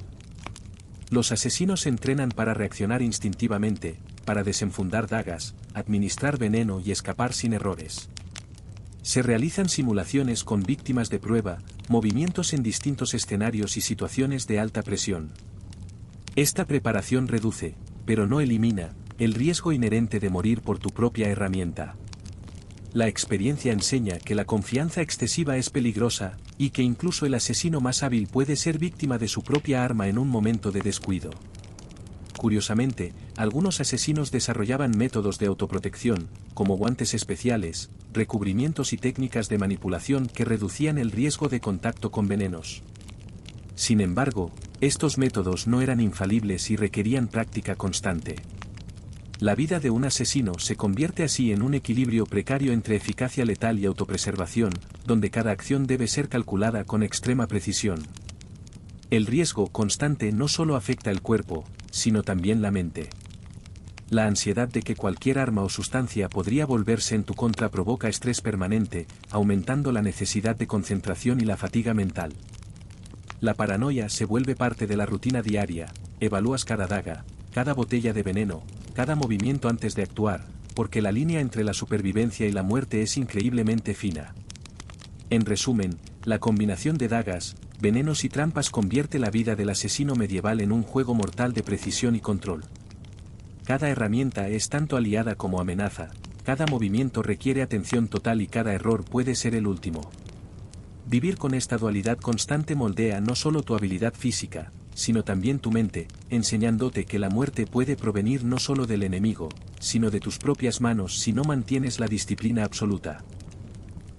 Los asesinos se entrenan para reaccionar instintivamente, para desenfundar dagas, administrar veneno y escapar sin errores. Se realizan simulaciones con víctimas de prueba, movimientos en distintos escenarios y situaciones de alta presión. Esta preparación reduce, pero no elimina, el riesgo inherente de morir por tu propia herramienta. La experiencia enseña que la confianza excesiva es peligrosa, y que incluso el asesino más hábil puede ser víctima de su propia arma en un momento de descuido. Curiosamente, algunos asesinos desarrollaban métodos de autoprotección, como guantes especiales, recubrimientos y técnicas de manipulación que reducían el riesgo de contacto con venenos. Sin embargo, estos métodos no eran infalibles y requerían práctica constante. La vida de un asesino se convierte así en un equilibrio precario entre eficacia letal y autopreservación, donde cada acción debe ser calculada con extrema precisión. El riesgo constante no solo afecta el cuerpo, sino también la mente. La ansiedad de que cualquier arma o sustancia podría volverse en tu contra provoca estrés permanente, aumentando la necesidad de concentración y la fatiga mental. La paranoia se vuelve parte de la rutina diaria, evalúas cada daga, cada botella de veneno, cada movimiento antes de actuar, porque la línea entre la supervivencia y la muerte es increíblemente fina. En resumen, la combinación de dagas, venenos y trampas convierte la vida del asesino medieval en un juego mortal de precisión y control. Cada herramienta es tanto aliada como amenaza, cada movimiento requiere atención total y cada error puede ser el último. Vivir con esta dualidad constante moldea no solo tu habilidad física, sino también tu mente, enseñándote que la muerte puede provenir no solo del enemigo, sino de tus propias manos si no mantienes la disciplina absoluta.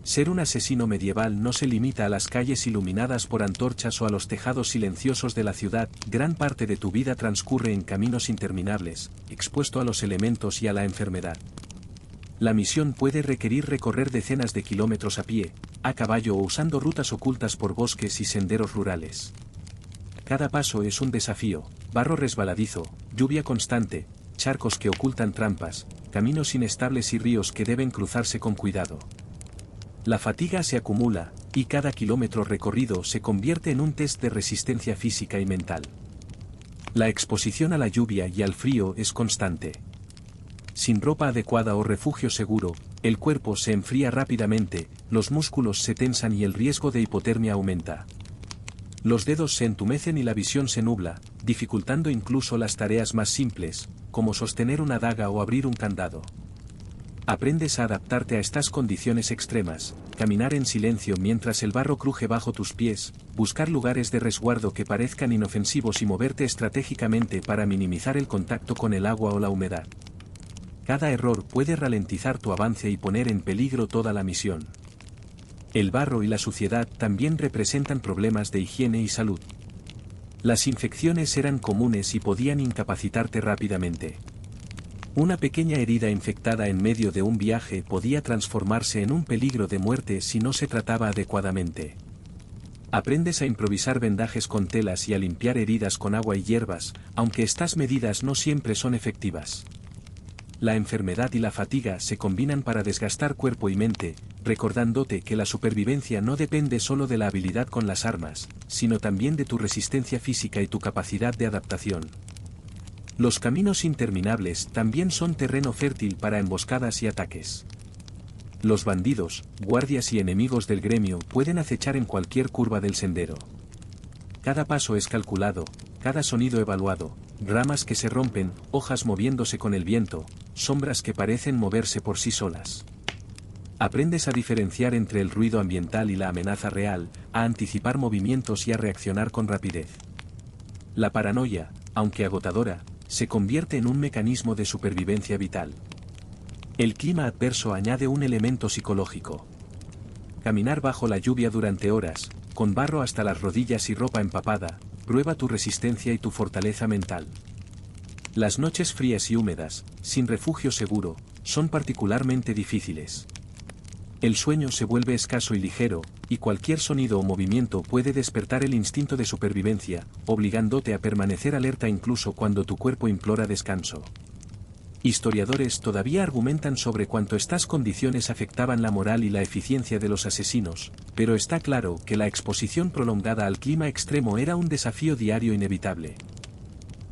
Ser un asesino medieval no se limita a las calles iluminadas por antorchas o a los tejados silenciosos de la ciudad, gran parte de tu vida transcurre en caminos interminables, expuesto a los elementos y a la enfermedad. La misión puede requerir recorrer decenas de kilómetros a pie, a caballo o usando rutas ocultas por bosques y senderos rurales. Cada paso es un desafío, barro resbaladizo, lluvia constante, charcos que ocultan trampas, caminos inestables y ríos que deben cruzarse con cuidado. La fatiga se acumula, y cada kilómetro recorrido se convierte en un test de resistencia física y mental. La exposición a la lluvia y al frío es constante. Sin ropa adecuada o refugio seguro, el cuerpo se enfría rápidamente, los músculos se tensan y el riesgo de hipotermia aumenta. Los dedos se entumecen y la visión se nubla, dificultando incluso las tareas más simples, como sostener una daga o abrir un candado. Aprendes a adaptarte a estas condiciones extremas, caminar en silencio mientras el barro cruje bajo tus pies, buscar lugares de resguardo que parezcan inofensivos y moverte estratégicamente para minimizar el contacto con el agua o la humedad. Cada error puede ralentizar tu avance y poner en peligro toda la misión. El barro y la suciedad también representan problemas de higiene y salud. Las infecciones eran comunes y podían incapacitarte rápidamente. Una pequeña herida infectada en medio de un viaje podía transformarse en un peligro de muerte si no se trataba adecuadamente. Aprendes a improvisar vendajes con telas y a limpiar heridas con agua y hierbas, aunque estas medidas no siempre son efectivas. La enfermedad y la fatiga se combinan para desgastar cuerpo y mente, recordándote que la supervivencia no depende solo de la habilidad con las armas, sino también de tu resistencia física y tu capacidad de adaptación. Los caminos interminables también son terreno fértil para emboscadas y ataques. Los bandidos, guardias y enemigos del gremio pueden acechar en cualquier curva del sendero. Cada paso es calculado, cada sonido evaluado, ramas que se rompen, hojas moviéndose con el viento, sombras que parecen moverse por sí solas. Aprendes a diferenciar entre el ruido ambiental y la amenaza real, a anticipar movimientos y a reaccionar con rapidez. La paranoia, aunque agotadora, se convierte en un mecanismo de supervivencia vital. El clima adverso añade un elemento psicológico. Caminar bajo la lluvia durante horas, con barro hasta las rodillas y ropa empapada, prueba tu resistencia y tu fortaleza mental. Las noches frías y húmedas, sin refugio seguro, son particularmente difíciles. El sueño se vuelve escaso y ligero, y cualquier sonido o movimiento puede despertar el instinto de supervivencia, obligándote a permanecer alerta incluso cuando tu cuerpo implora descanso. Historiadores todavía argumentan sobre cuánto estas condiciones afectaban la moral y la eficiencia de los asesinos, pero está claro que la exposición prolongada al clima extremo era un desafío diario inevitable.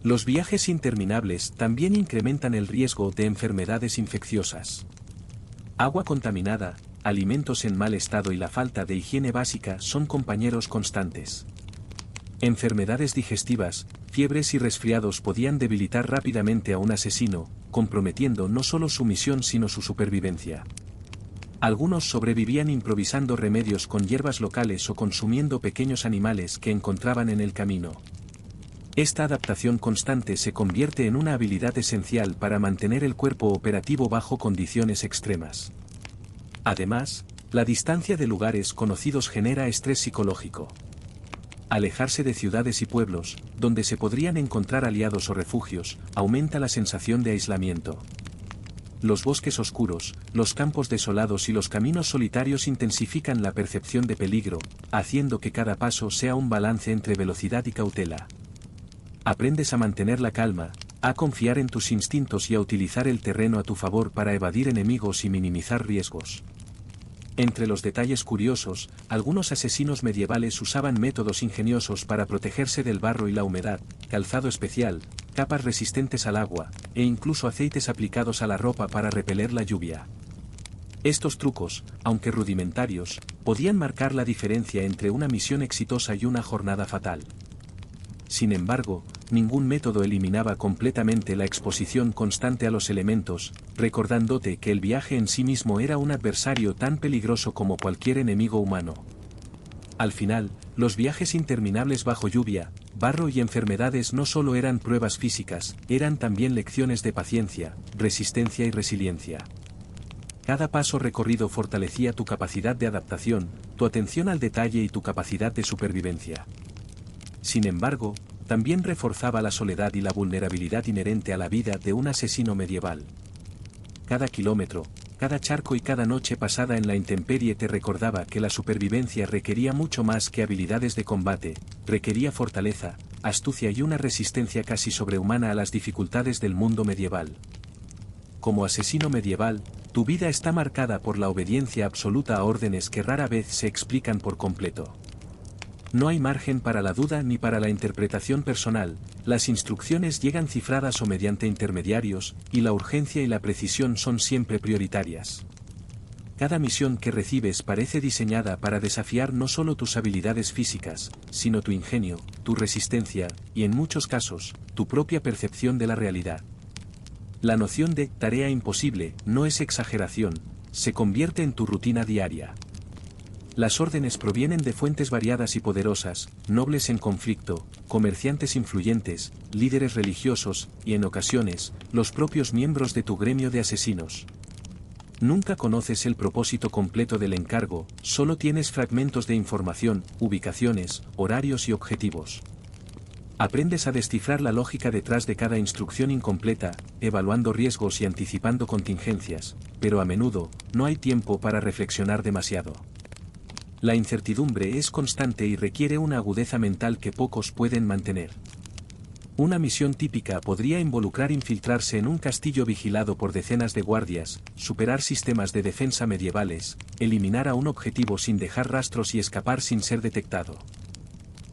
Los viajes interminables también incrementan el riesgo de enfermedades infecciosas. Agua contaminada, alimentos en mal estado y la falta de higiene básica son compañeros constantes. Enfermedades digestivas, fiebres y resfriados podían debilitar rápidamente a un asesino, comprometiendo no solo su misión sino su supervivencia. Algunos sobrevivían improvisando remedios con hierbas locales o consumiendo pequeños animales que encontraban en el camino. Esta adaptación constante se convierte en una habilidad esencial para mantener el cuerpo operativo bajo condiciones extremas. Además, la distancia de lugares conocidos genera estrés psicológico. Alejarse de ciudades y pueblos, donde se podrían encontrar aliados o refugios, aumenta la sensación de aislamiento. Los bosques oscuros, los campos desolados y los caminos solitarios intensifican la percepción de peligro, haciendo que cada paso sea un balance entre velocidad y cautela. Aprendes a mantener la calma, a confiar en tus instintos y a utilizar el terreno a tu favor para evadir enemigos y minimizar riesgos. Entre los detalles curiosos, algunos asesinos medievales usaban métodos ingeniosos para protegerse del barro y la humedad, calzado especial, capas resistentes al agua, e incluso aceites aplicados a la ropa para repeler la lluvia. Estos trucos, aunque rudimentarios, podían marcar la diferencia entre una misión exitosa y una jornada fatal. Sin embargo, ningún método eliminaba completamente la exposición constante a los elementos, recordándote que el viaje en sí mismo era un adversario tan peligroso como cualquier enemigo humano. Al final, los viajes interminables bajo lluvia, barro y enfermedades no solo eran pruebas físicas, eran también lecciones de paciencia, resistencia y resiliencia. Cada paso recorrido fortalecía tu capacidad de adaptación, tu atención al detalle y tu capacidad de supervivencia. Sin embargo, también reforzaba la soledad y la vulnerabilidad inherente a la vida de un asesino medieval. Cada kilómetro, cada charco y cada noche pasada en la intemperie te recordaba que la supervivencia requería mucho más que habilidades de combate, requería fortaleza, astucia y una resistencia casi sobrehumana a las dificultades del mundo medieval. Como asesino medieval, tu vida está marcada por la obediencia absoluta a órdenes que rara vez se explican por completo. No hay margen para la duda ni para la interpretación personal, las instrucciones llegan cifradas o mediante intermediarios, y la urgencia y la precisión son siempre prioritarias. Cada misión que recibes parece diseñada para desafiar no solo tus habilidades físicas, sino tu ingenio, tu resistencia, y en muchos casos, tu propia percepción de la realidad. La noción de tarea imposible no es exageración, se convierte en tu rutina diaria. Las órdenes provienen de fuentes variadas y poderosas, nobles en conflicto, comerciantes influyentes, líderes religiosos, y en ocasiones, los propios miembros de tu gremio de asesinos. Nunca conoces el propósito completo del encargo, solo tienes fragmentos de información, ubicaciones, horarios y objetivos. Aprendes a descifrar la lógica detrás de cada instrucción incompleta, evaluando riesgos y anticipando contingencias, pero a menudo, no hay tiempo para reflexionar demasiado. La incertidumbre es constante y requiere una agudeza mental que pocos pueden mantener. Una misión típica podría involucrar infiltrarse en un castillo vigilado por decenas de guardias, superar sistemas de defensa medievales, eliminar a un objetivo sin dejar rastros y escapar sin ser detectado.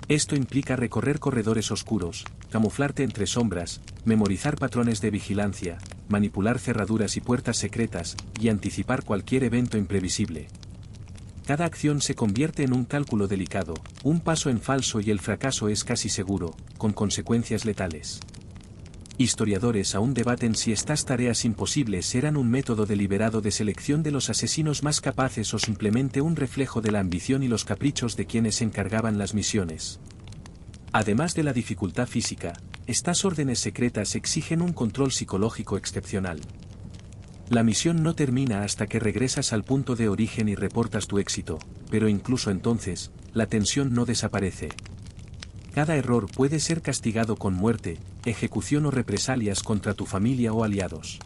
Esto implica recorrer corredores oscuros, camuflarte entre sombras, memorizar patrones de vigilancia, manipular cerraduras y puertas secretas, y anticipar cualquier evento imprevisible. Cada acción se convierte en un cálculo delicado, un paso en falso y el fracaso es casi seguro, con consecuencias letales. Historiadores aún debaten si estas tareas imposibles eran un método deliberado de selección de los asesinos más capaces o simplemente un reflejo de la ambición y los caprichos de quienes encargaban las misiones. Además de la dificultad física, estas órdenes secretas exigen un control psicológico excepcional. La misión no termina hasta que regresas al punto de origen y reportas tu éxito, pero incluso entonces, la tensión no desaparece. Cada error puede ser castigado con muerte, ejecución o represalias contra tu familia o aliados.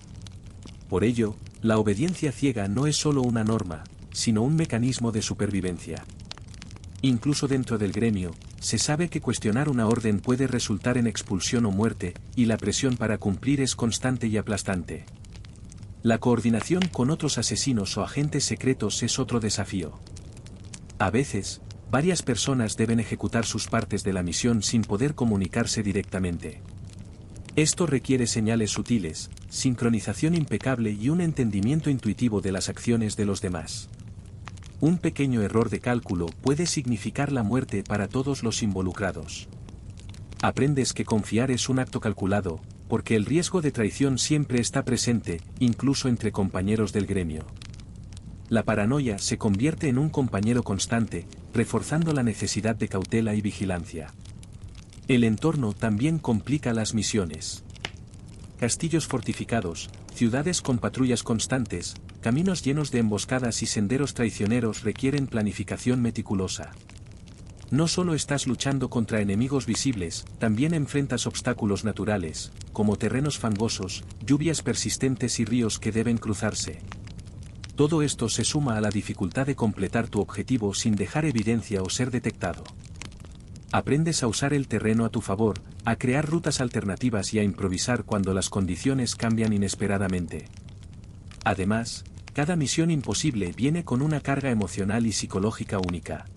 Por ello, la obediencia ciega no es solo una norma, sino un mecanismo de supervivencia. Incluso dentro del gremio, se sabe que cuestionar una orden puede resultar en expulsión o muerte, y la presión para cumplir es constante y aplastante. La coordinación con otros asesinos o agentes secretos es otro desafío. A veces, varias personas deben ejecutar sus partes de la misión sin poder comunicarse directamente. Esto requiere señales sutiles, sincronización impecable y un entendimiento intuitivo de las acciones de los demás. Un pequeño error de cálculo puede significar la muerte para todos los involucrados. Aprendes que confiar es un acto calculado, porque el riesgo de traición siempre está presente, incluso entre compañeros del gremio. La paranoia se convierte en un compañero constante, reforzando la necesidad de cautela y vigilancia. El entorno también complica las misiones. Castillos fortificados, ciudades con patrullas constantes, caminos llenos de emboscadas y senderos traicioneros requieren planificación meticulosa. No solo estás luchando contra enemigos visibles, también enfrentas obstáculos naturales, como terrenos fangosos, lluvias persistentes y ríos que deben cruzarse. Todo esto se suma a la dificultad de completar tu objetivo sin dejar evidencia o ser detectado. Aprendes a usar el terreno a tu favor, a crear rutas alternativas y a improvisar cuando las condiciones cambian inesperadamente. Además, cada misión imposible viene con una carga emocional y psicológica única.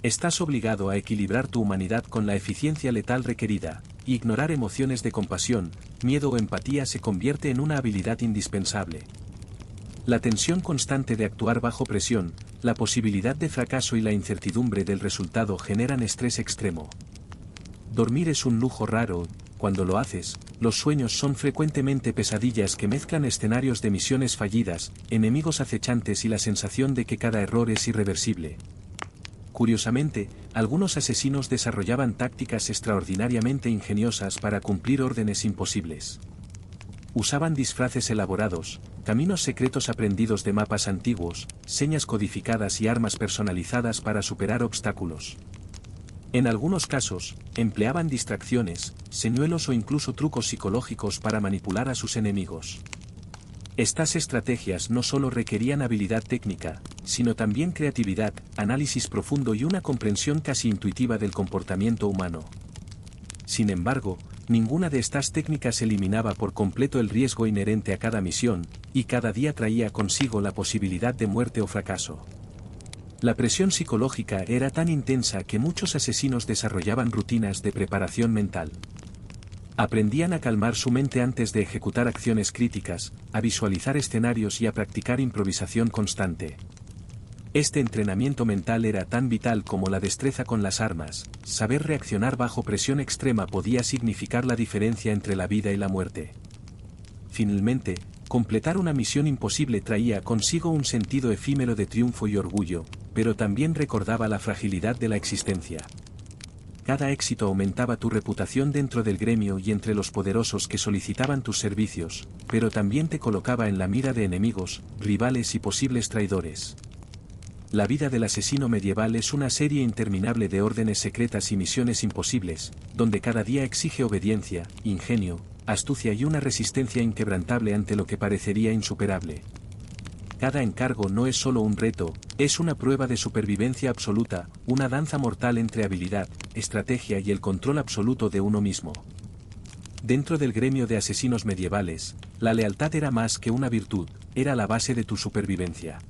Estás obligado a equilibrar tu humanidad con la eficiencia letal requerida, y ignorar emociones de compasión, miedo o empatía se convierte en una habilidad indispensable. La tensión constante de actuar bajo presión, la posibilidad de fracaso y la incertidumbre del resultado generan estrés extremo. Dormir es un lujo raro, cuando lo haces, los sueños son frecuentemente pesadillas que mezclan escenarios de misiones fallidas, enemigos acechantes y la sensación de que cada error es irreversible. Curiosamente, algunos asesinos desarrollaban tácticas extraordinariamente ingeniosas para cumplir órdenes imposibles. Usaban disfraces elaborados, caminos secretos aprendidos de mapas antiguos, señas codificadas y armas personalizadas para superar obstáculos. En algunos casos, empleaban distracciones, señuelos o incluso trucos psicológicos para manipular a sus enemigos. Estas estrategias no solo requerían habilidad técnica, sino también creatividad, análisis profundo y una comprensión casi intuitiva del comportamiento humano. Sin embargo, ninguna de estas técnicas eliminaba por completo el riesgo inherente a cada misión, y cada día traía consigo la posibilidad de muerte o fracaso. La presión psicológica era tan intensa que muchos asesinos desarrollaban rutinas de preparación mental. Aprendían a calmar su mente antes de ejecutar acciones críticas, a visualizar escenarios y a practicar improvisación constante. Este entrenamiento mental era tan vital como la destreza con las armas. Saber reaccionar bajo presión extrema podía significar la diferencia entre la vida y la muerte. Finalmente, completar una misión imposible traía consigo un sentido efímero de triunfo y orgullo, pero también recordaba la fragilidad de la existencia. Cada éxito aumentaba tu reputación dentro del gremio y entre los poderosos que solicitaban tus servicios, pero también te colocaba en la mira de enemigos, rivales y posibles traidores. La vida del asesino medieval es una serie interminable de órdenes secretas y misiones imposibles, donde cada día exige obediencia, ingenio, astucia y una resistencia inquebrantable ante lo que parecería insuperable. Cada encargo no es solo un reto, es una prueba de supervivencia absoluta, una danza mortal entre habilidad, estrategia y el control absoluto de uno mismo. Dentro del gremio de asesinos medievales, la lealtad era más que una virtud, era la base de tu supervivencia.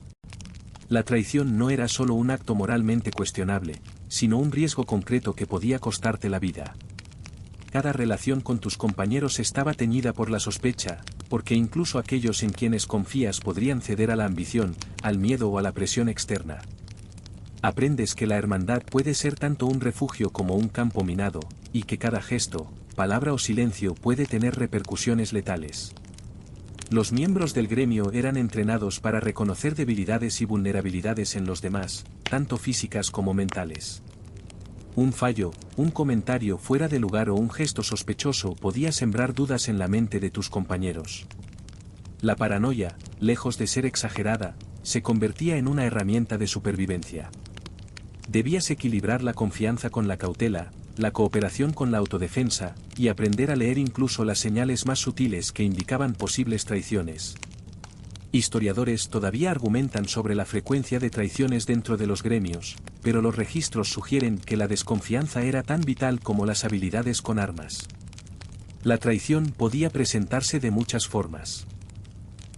La traición no era solo un acto moralmente cuestionable, sino un riesgo concreto que podía costarte la vida. Cada relación con tus compañeros estaba teñida por la sospecha, porque incluso aquellos en quienes confías podrían ceder a la ambición, al miedo o a la presión externa. Aprendes que la hermandad puede ser tanto un refugio como un campo minado, y que cada gesto, palabra o silencio puede tener repercusiones letales. Los miembros del gremio eran entrenados para reconocer debilidades y vulnerabilidades en los demás, tanto físicas como mentales. Un fallo, un comentario fuera de lugar o un gesto sospechoso podía sembrar dudas en la mente de tus compañeros. La paranoia, lejos de ser exagerada, se convertía en una herramienta de supervivencia. Debías equilibrar la confianza con la cautela, la cooperación con la autodefensa, y aprender a leer incluso las señales más sutiles que indicaban posibles traiciones. Historiadores todavía argumentan sobre la frecuencia de traiciones dentro de los gremios, pero los registros sugieren que la desconfianza era tan vital como las habilidades con armas. La traición podía presentarse de muchas formas.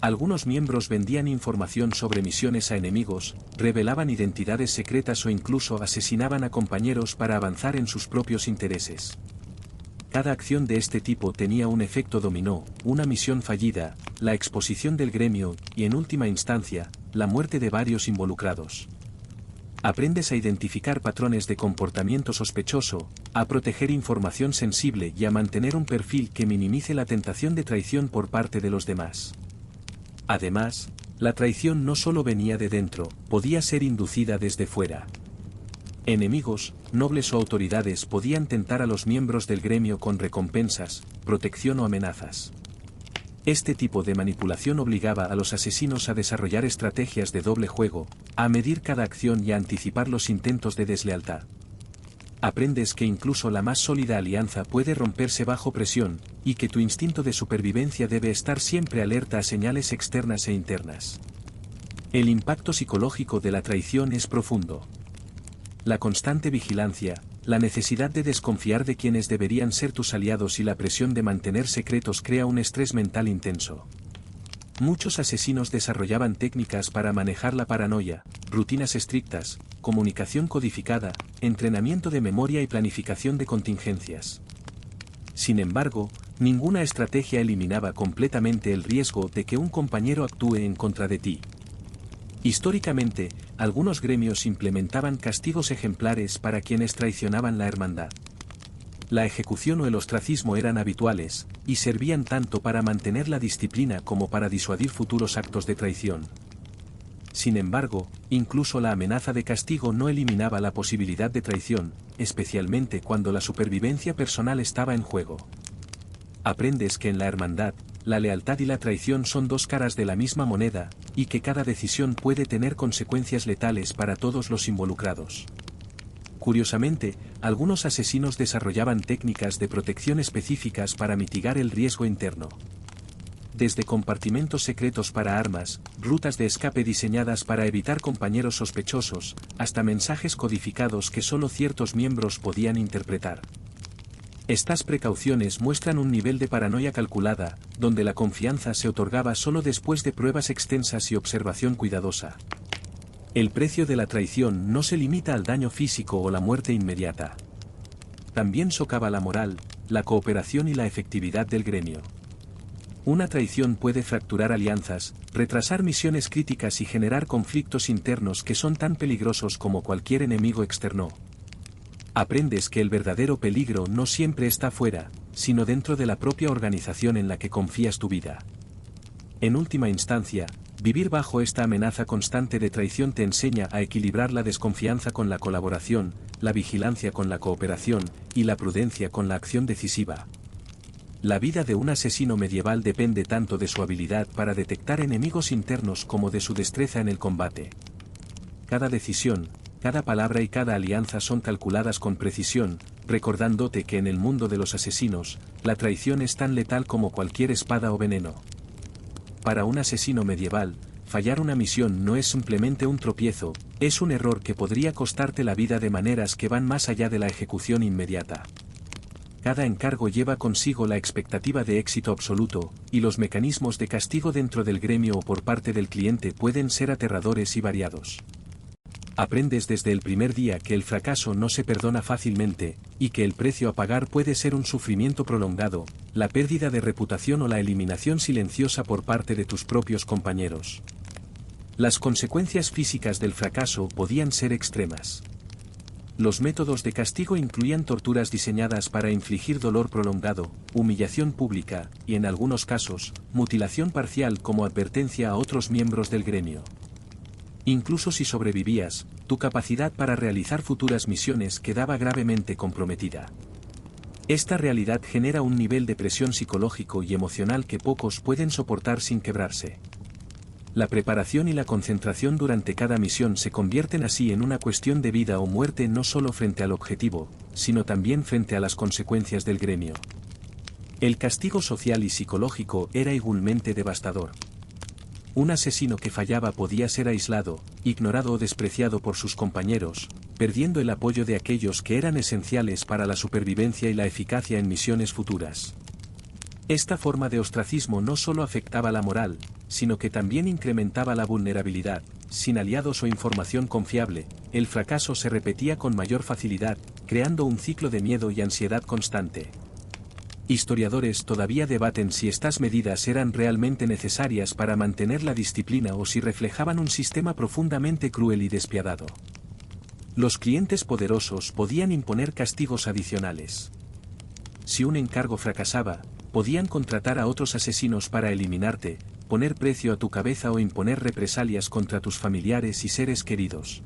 Algunos miembros vendían información sobre misiones a enemigos, revelaban identidades secretas o incluso asesinaban a compañeros para avanzar en sus propios intereses. Cada acción de este tipo tenía un efecto dominó, una misión fallida, la exposición del gremio y, en última instancia, la muerte de varios involucrados. Aprendes a identificar patrones de comportamiento sospechoso, a proteger información sensible y a mantener un perfil que minimice la tentación de traición por parte de los demás. Además, la traición no solo venía de dentro, podía ser inducida desde fuera. Enemigos, nobles o autoridades podían tentar a los miembros del gremio con recompensas, protección o amenazas. Este tipo de manipulación obligaba a los asesinos a desarrollar estrategias de doble juego, a medir cada acción y a anticipar los intentos de deslealtad. Aprendes que incluso la más sólida alianza puede romperse bajo presión, y que tu instinto de supervivencia debe estar siempre alerta a señales externas e internas. El impacto psicológico de la traición es profundo. La constante vigilancia, la necesidad de desconfiar de quienes deberían ser tus aliados y la presión de mantener secretos crea un estrés mental intenso. Muchos asesinos desarrollaban técnicas para manejar la paranoia, rutinas estrictas, comunicación codificada, entrenamiento de memoria y planificación de contingencias. Sin embargo, ninguna estrategia eliminaba completamente el riesgo de que un compañero actúe en contra de ti. Históricamente, algunos gremios implementaban castigos ejemplares para quienes traicionaban la hermandad. La ejecución o el ostracismo eran habituales, y servían tanto para mantener la disciplina como para disuadir futuros actos de traición. Sin embargo, incluso la amenaza de castigo no eliminaba la posibilidad de traición, especialmente cuando la supervivencia personal estaba en juego. Aprendes que en la hermandad, la lealtad y la traición son dos caras de la misma moneda, y que cada decisión puede tener consecuencias letales para todos los involucrados. Curiosamente, algunos asesinos desarrollaban técnicas de protección específicas para mitigar el riesgo interno. Desde compartimentos secretos para armas, rutas de escape diseñadas para evitar compañeros sospechosos, hasta mensajes codificados que solo ciertos miembros podían interpretar. Estas precauciones muestran un nivel de paranoia calculada, donde la confianza se otorgaba solo después de pruebas extensas y observación cuidadosa. El precio de la traición no se limita al daño físico o la muerte inmediata. También socava la moral, la cooperación y la efectividad del gremio. Una traición puede fracturar alianzas, retrasar misiones críticas y generar conflictos internos que son tan peligrosos como cualquier enemigo externo. Aprendes que el verdadero peligro no siempre está fuera, sino dentro de la propia organización en la que confías tu vida. En última instancia, Vivir bajo esta amenaza constante de traición te enseña a equilibrar la desconfianza con la colaboración, la vigilancia con la cooperación, y la prudencia con la acción decisiva. La vida de un asesino medieval depende tanto de su habilidad para detectar enemigos internos como de su destreza en el combate. Cada decisión, cada palabra y cada alianza son calculadas con precisión, recordándote que en el mundo de los asesinos, la traición es tan letal como cualquier espada o veneno. Para un asesino medieval, fallar una misión no es simplemente un tropiezo, es un error que podría costarte la vida de maneras que van más allá de la ejecución inmediata. Cada encargo lleva consigo la expectativa de éxito absoluto, y los mecanismos de castigo dentro del gremio o por parte del cliente pueden ser aterradores y variados. Aprendes desde el primer día que el fracaso no se perdona fácilmente, y que el precio a pagar puede ser un sufrimiento prolongado, la pérdida de reputación o la eliminación silenciosa por parte de tus propios compañeros. Las consecuencias físicas del fracaso podían ser extremas. Los métodos de castigo incluían torturas diseñadas para infligir dolor prolongado, humillación pública, y en algunos casos, mutilación parcial como advertencia a otros miembros del gremio. Incluso si sobrevivías, tu capacidad para realizar futuras misiones quedaba gravemente comprometida. Esta realidad genera un nivel de presión psicológico y emocional que pocos pueden soportar sin quebrarse. La preparación y la concentración durante cada misión se convierten así en una cuestión de vida o muerte no solo frente al objetivo, sino también frente a las consecuencias del gremio. El castigo social y psicológico era igualmente devastador. Un asesino que fallaba podía ser aislado, ignorado o despreciado por sus compañeros, perdiendo el apoyo de aquellos que eran esenciales para la supervivencia y la eficacia en misiones futuras. Esta forma de ostracismo no solo afectaba la moral, sino que también incrementaba la vulnerabilidad. Sin aliados o información confiable, el fracaso se repetía con mayor facilidad, creando un ciclo de miedo y ansiedad constante. Historiadores todavía debaten si estas medidas eran realmente necesarias para mantener la disciplina o si reflejaban un sistema profundamente cruel y despiadado. Los clientes poderosos podían imponer castigos adicionales. Si un encargo fracasaba, podían contratar a otros asesinos para eliminarte, poner precio a tu cabeza o imponer represalias contra tus familiares y seres queridos.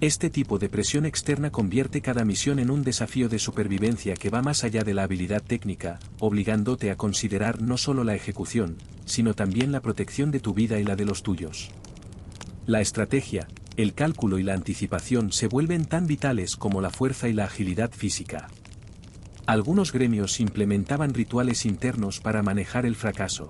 Este tipo de presión externa convierte cada misión en un desafío de supervivencia que va más allá de la habilidad técnica, obligándote a considerar no solo la ejecución, sino también la protección de tu vida y la de los tuyos. La estrategia, el cálculo y la anticipación se vuelven tan vitales como la fuerza y la agilidad física. Algunos gremios implementaban rituales internos para manejar el fracaso.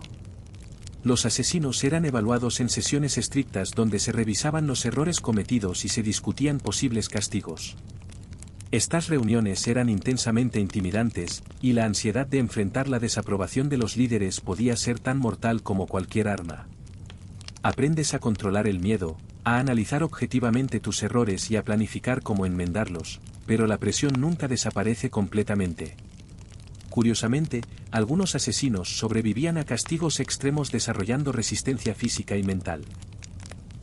Los asesinos eran evaluados en sesiones estrictas donde se revisaban los errores cometidos y se discutían posibles castigos. Estas reuniones eran intensamente intimidantes, y la ansiedad de enfrentar la desaprobación de los líderes podía ser tan mortal como cualquier arma. Aprendes a controlar el miedo, a analizar objetivamente tus errores y a planificar cómo enmendarlos, pero la presión nunca desaparece completamente. Curiosamente, algunos asesinos sobrevivían a castigos extremos desarrollando resistencia física y mental.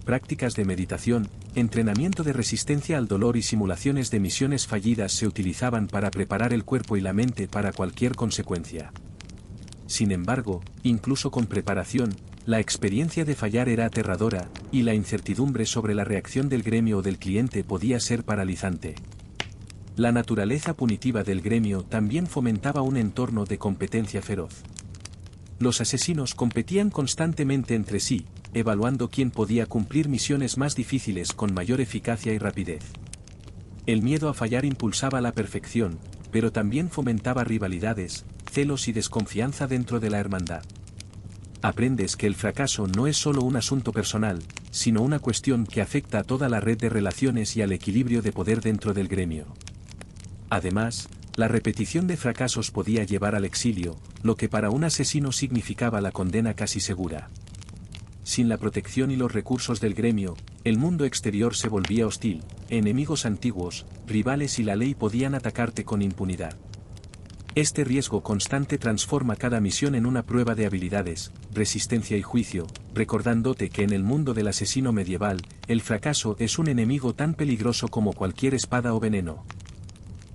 Prácticas de meditación, entrenamiento de resistencia al dolor y simulaciones de misiones fallidas se utilizaban para preparar el cuerpo y la mente para cualquier consecuencia. Sin embargo, incluso con preparación, la experiencia de fallar era aterradora, y la incertidumbre sobre la reacción del gremio o del cliente podía ser paralizante. La naturaleza punitiva del gremio también fomentaba un entorno de competencia feroz. Los asesinos competían constantemente entre sí, evaluando quién podía cumplir misiones más difíciles con mayor eficacia y rapidez. El miedo a fallar impulsaba la perfección, pero también fomentaba rivalidades, celos y desconfianza dentro de la hermandad. Aprendes que el fracaso no es solo un asunto personal, sino una cuestión que afecta a toda la red de relaciones y al equilibrio de poder dentro del gremio. Además, la repetición de fracasos podía llevar al exilio, lo que para un asesino significaba la condena casi segura. Sin la protección y los recursos del gremio, el mundo exterior se volvía hostil, enemigos antiguos, rivales y la ley podían atacarte con impunidad. Este riesgo constante transforma cada misión en una prueba de habilidades, resistencia y juicio, recordándote que en el mundo del asesino medieval, el fracaso es un enemigo tan peligroso como cualquier espada o veneno.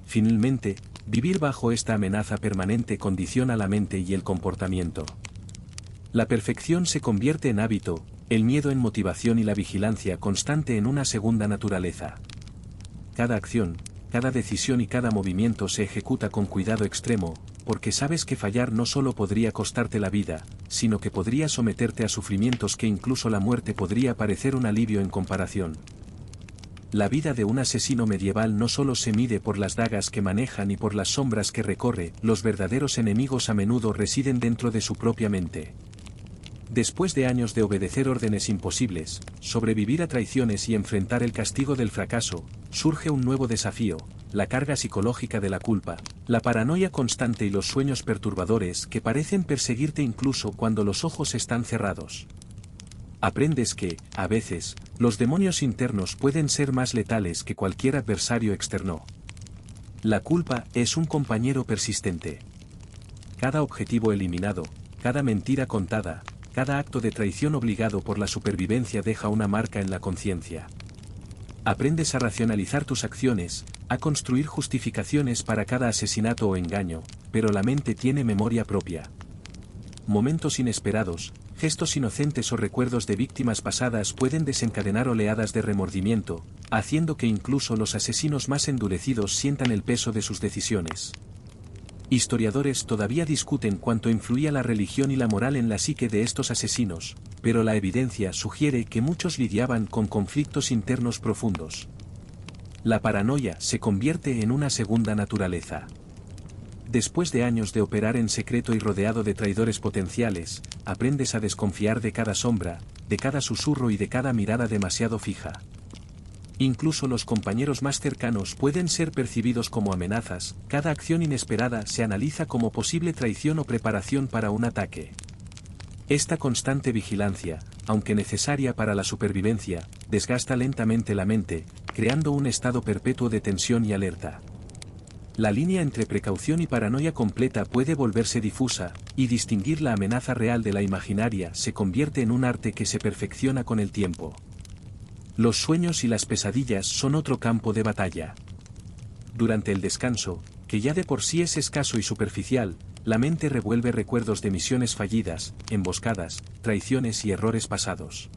Finalmente, vivir bajo esta amenaza permanente condiciona la mente y el comportamiento. La perfección se convierte en hábito, El miedo en motivación y la vigilancia constante en una segunda naturaleza. Cada acción, cada decisión y cada movimiento se ejecuta con cuidado extremo, porque sabes que fallar no solo podría costarte la vida, sino que podría someterte a sufrimientos que incluso la muerte podría parecer un alivio en comparación. La vida de un asesino medieval no solo se mide por las dagas que maneja ni por las sombras que recorre, los verdaderos enemigos a menudo residen dentro de su propia mente. Después de años de obedecer órdenes imposibles, sobrevivir a traiciones y enfrentar el castigo del fracaso, surge un nuevo desafío, la carga psicológica de la culpa, la paranoia constante y los sueños perturbadores que parecen perseguirte incluso cuando los ojos están cerrados. Aprendes que, a veces, los demonios internos pueden ser más letales que cualquier adversario externo. La culpa es un compañero persistente. Cada objetivo eliminado, cada mentira contada, cada acto de traición obligado por la supervivencia deja una marca en la conciencia. Aprendes a racionalizar tus acciones, a construir justificaciones para cada asesinato o engaño, pero la mente tiene memoria propia. Momentos inesperados, gestos inocentes o recuerdos de víctimas pasadas pueden desencadenar oleadas de remordimiento, haciendo que incluso los asesinos más endurecidos sientan el peso de sus decisiones. Historiadores todavía discuten cuánto influía la religión y la moral en la psique de estos asesinos, pero la evidencia sugiere que muchos lidiaban con conflictos internos profundos. La paranoia se convierte en una segunda naturaleza. Después de años de operar en secreto y rodeado de traidores potenciales, aprendes a desconfiar de cada sombra, de cada susurro y de cada mirada demasiado fija. Incluso los compañeros más cercanos pueden ser percibidos como amenazas, cada acción inesperada se analiza como posible traición o preparación para un ataque. Esta constante vigilancia, aunque necesaria para la supervivencia, desgasta lentamente la mente, creando un estado perpetuo de tensión y alerta. La línea entre precaución y paranoia completa puede volverse difusa, y distinguir la amenaza real de la imaginaria se convierte en un arte que se perfecciona con el tiempo. Los sueños y las pesadillas son otro campo de batalla. Durante el descanso, que ya de por sí es escaso y superficial, la mente revuelve recuerdos de misiones fallidas, emboscadas, traiciones y errores pasados.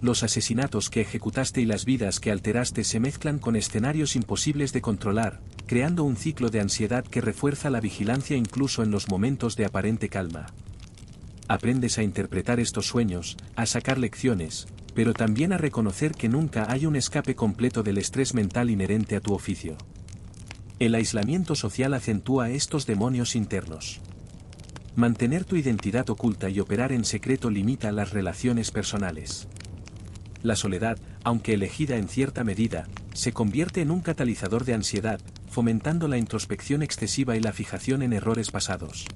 Los asesinatos que ejecutaste y las vidas que alteraste se mezclan con escenarios imposibles de controlar, creando un ciclo de ansiedad que refuerza la vigilancia incluso en los momentos de aparente calma. Aprendes a interpretar estos sueños, a sacar lecciones, pero también a reconocer que nunca hay un escape completo del estrés mental inherente a tu oficio. El aislamiento social acentúa estos demonios internos. Mantener tu identidad oculta y operar en secreto limita las relaciones personales. La soledad, aunque elegida en cierta medida, se convierte en un catalizador de ansiedad, fomentando la introspección excesiva y la fijación en errores pasados.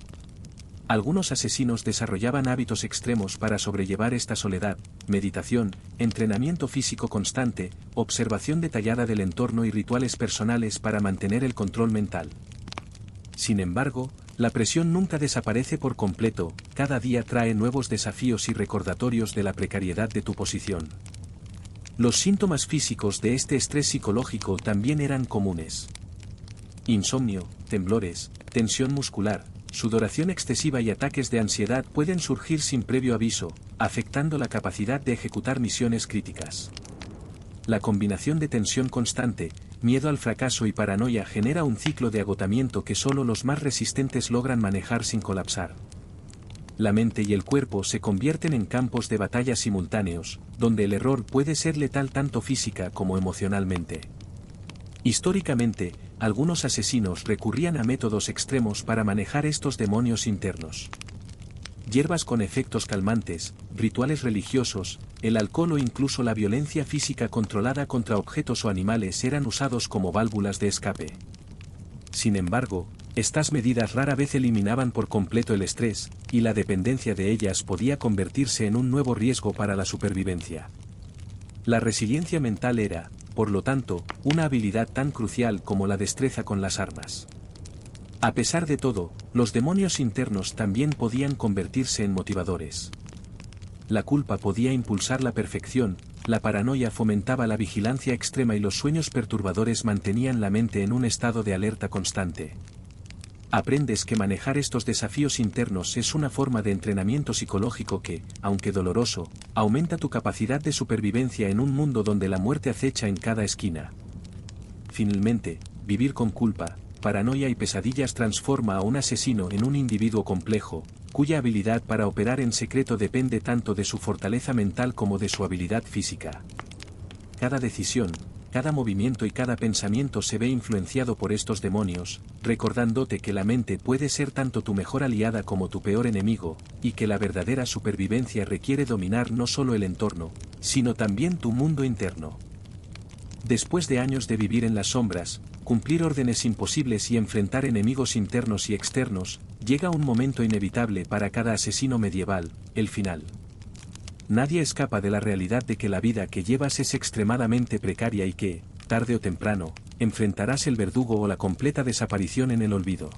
Algunos asesinos desarrollaban hábitos extremos para sobrellevar esta soledad: meditación, entrenamiento físico constante, observación detallada del entorno y rituales personales para mantener el control mental. Sin embargo, la presión nunca desaparece por completo, cada día trae nuevos desafíos y recordatorios de la precariedad de tu posición. Los síntomas físicos de este estrés psicológico también eran comunes. Insomnio, temblores, tensión muscular, sudoración excesiva y ataques de ansiedad pueden surgir sin previo aviso, afectando la capacidad de ejecutar misiones críticas. La combinación de tensión constante, miedo al fracaso y paranoia genera un ciclo de agotamiento que solo los más resistentes logran manejar sin colapsar. La mente y el cuerpo se convierten en campos de batalla simultáneos, donde el error puede ser letal tanto física como emocionalmente. Históricamente, algunos asesinos recurrían a métodos extremos para manejar estos demonios internos. Hierbas con efectos calmantes, rituales religiosos, el alcohol o incluso la violencia física controlada contra objetos o animales eran usados como válvulas de escape. Sin embargo, estas medidas rara vez eliminaban por completo el estrés, y la dependencia de ellas podía convertirse en un nuevo riesgo para la supervivencia. La resiliencia mental era, por lo tanto, una habilidad tan crucial como la destreza con las armas. A pesar de todo, los demonios internos también podían convertirse en motivadores. La culpa podía impulsar la perfección, la paranoia fomentaba la vigilancia extrema y los sueños perturbadores mantenían la mente en un estado de alerta constante. Aprendes que manejar estos desafíos internos es una forma de entrenamiento psicológico que, aunque doloroso, aumenta tu capacidad de supervivencia en un mundo donde la muerte acecha en cada esquina. Finalmente, vivir con culpa, paranoia y pesadillas transforma a un asesino en un individuo complejo, cuya habilidad para operar en secreto depende tanto de su fortaleza mental como de su habilidad física. Cada decisión, cada movimiento y cada pensamiento se ve influenciado por estos demonios, recordándote que la mente puede ser tanto tu mejor aliada como tu peor enemigo, y que la verdadera supervivencia requiere dominar no solo el entorno, sino también tu mundo interno. Después de años de vivir en las sombras, cumplir órdenes imposibles y enfrentar enemigos internos y externos, llega un momento inevitable para cada asesino medieval, el final. Nadie escapa de la realidad de que la vida que llevas es extremadamente precaria y que, tarde o temprano, enfrentarás el verdugo o la completa desaparición en el olvido.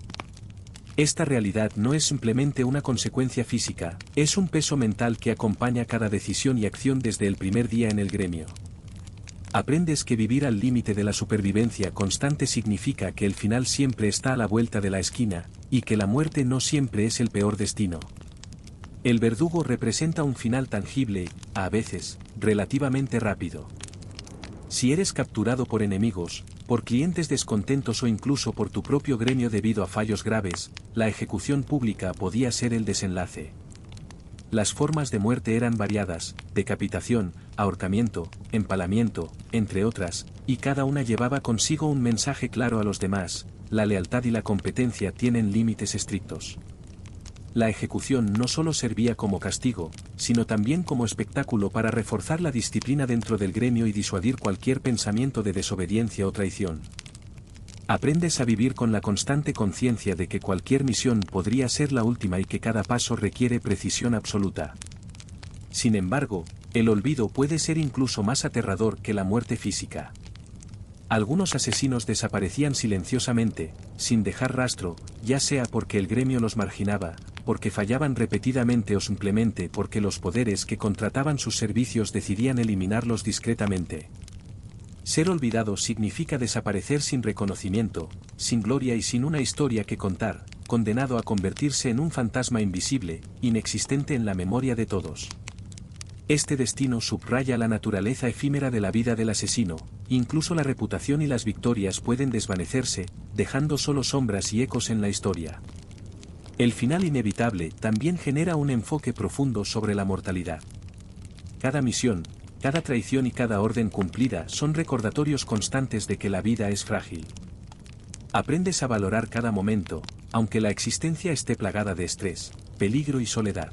Esta realidad no es simplemente una consecuencia física, es un peso mental que acompaña cada decisión y acción desde el primer día en el gremio. Aprendes que vivir al límite de la supervivencia constante significa que el final siempre está a la vuelta de la esquina, y que la muerte no siempre es el peor destino. El verdugo representa un final tangible, a veces, relativamente rápido. Si eres capturado por enemigos, por clientes descontentos o incluso por tu propio gremio debido a fallos graves, la ejecución pública podía ser el desenlace. Las formas de muerte eran variadas, decapitación, ahorcamiento, empalamiento, entre otras, y cada una llevaba consigo un mensaje claro a los demás: la lealtad y la competencia tienen límites estrictos. La ejecución no solo servía como castigo, sino también como espectáculo para reforzar la disciplina dentro del gremio y disuadir cualquier pensamiento de desobediencia o traición. Aprendes a vivir con la constante conciencia de que cualquier misión podría ser la última y que cada paso requiere precisión absoluta. Sin embargo, el olvido puede ser incluso más aterrador que la muerte física. Algunos asesinos desaparecían silenciosamente, sin dejar rastro, ya sea porque el gremio los marginaba, porque fallaban repetidamente o simplemente porque los poderes que contrataban sus servicios decidían eliminarlos discretamente. Ser olvidado significa desaparecer sin reconocimiento, sin gloria y sin una historia que contar, condenado a convertirse en un fantasma invisible, inexistente en la memoria de todos. Este destino subraya la naturaleza efímera de la vida del asesino, incluso la reputación y las victorias pueden desvanecerse, dejando solo sombras y ecos en la historia. El final inevitable también genera un enfoque profundo sobre la mortalidad. Cada misión, cada traición y cada orden cumplida son recordatorios constantes de que la vida es frágil. Aprendes a valorar cada momento, aunque la existencia esté plagada de estrés, peligro y soledad.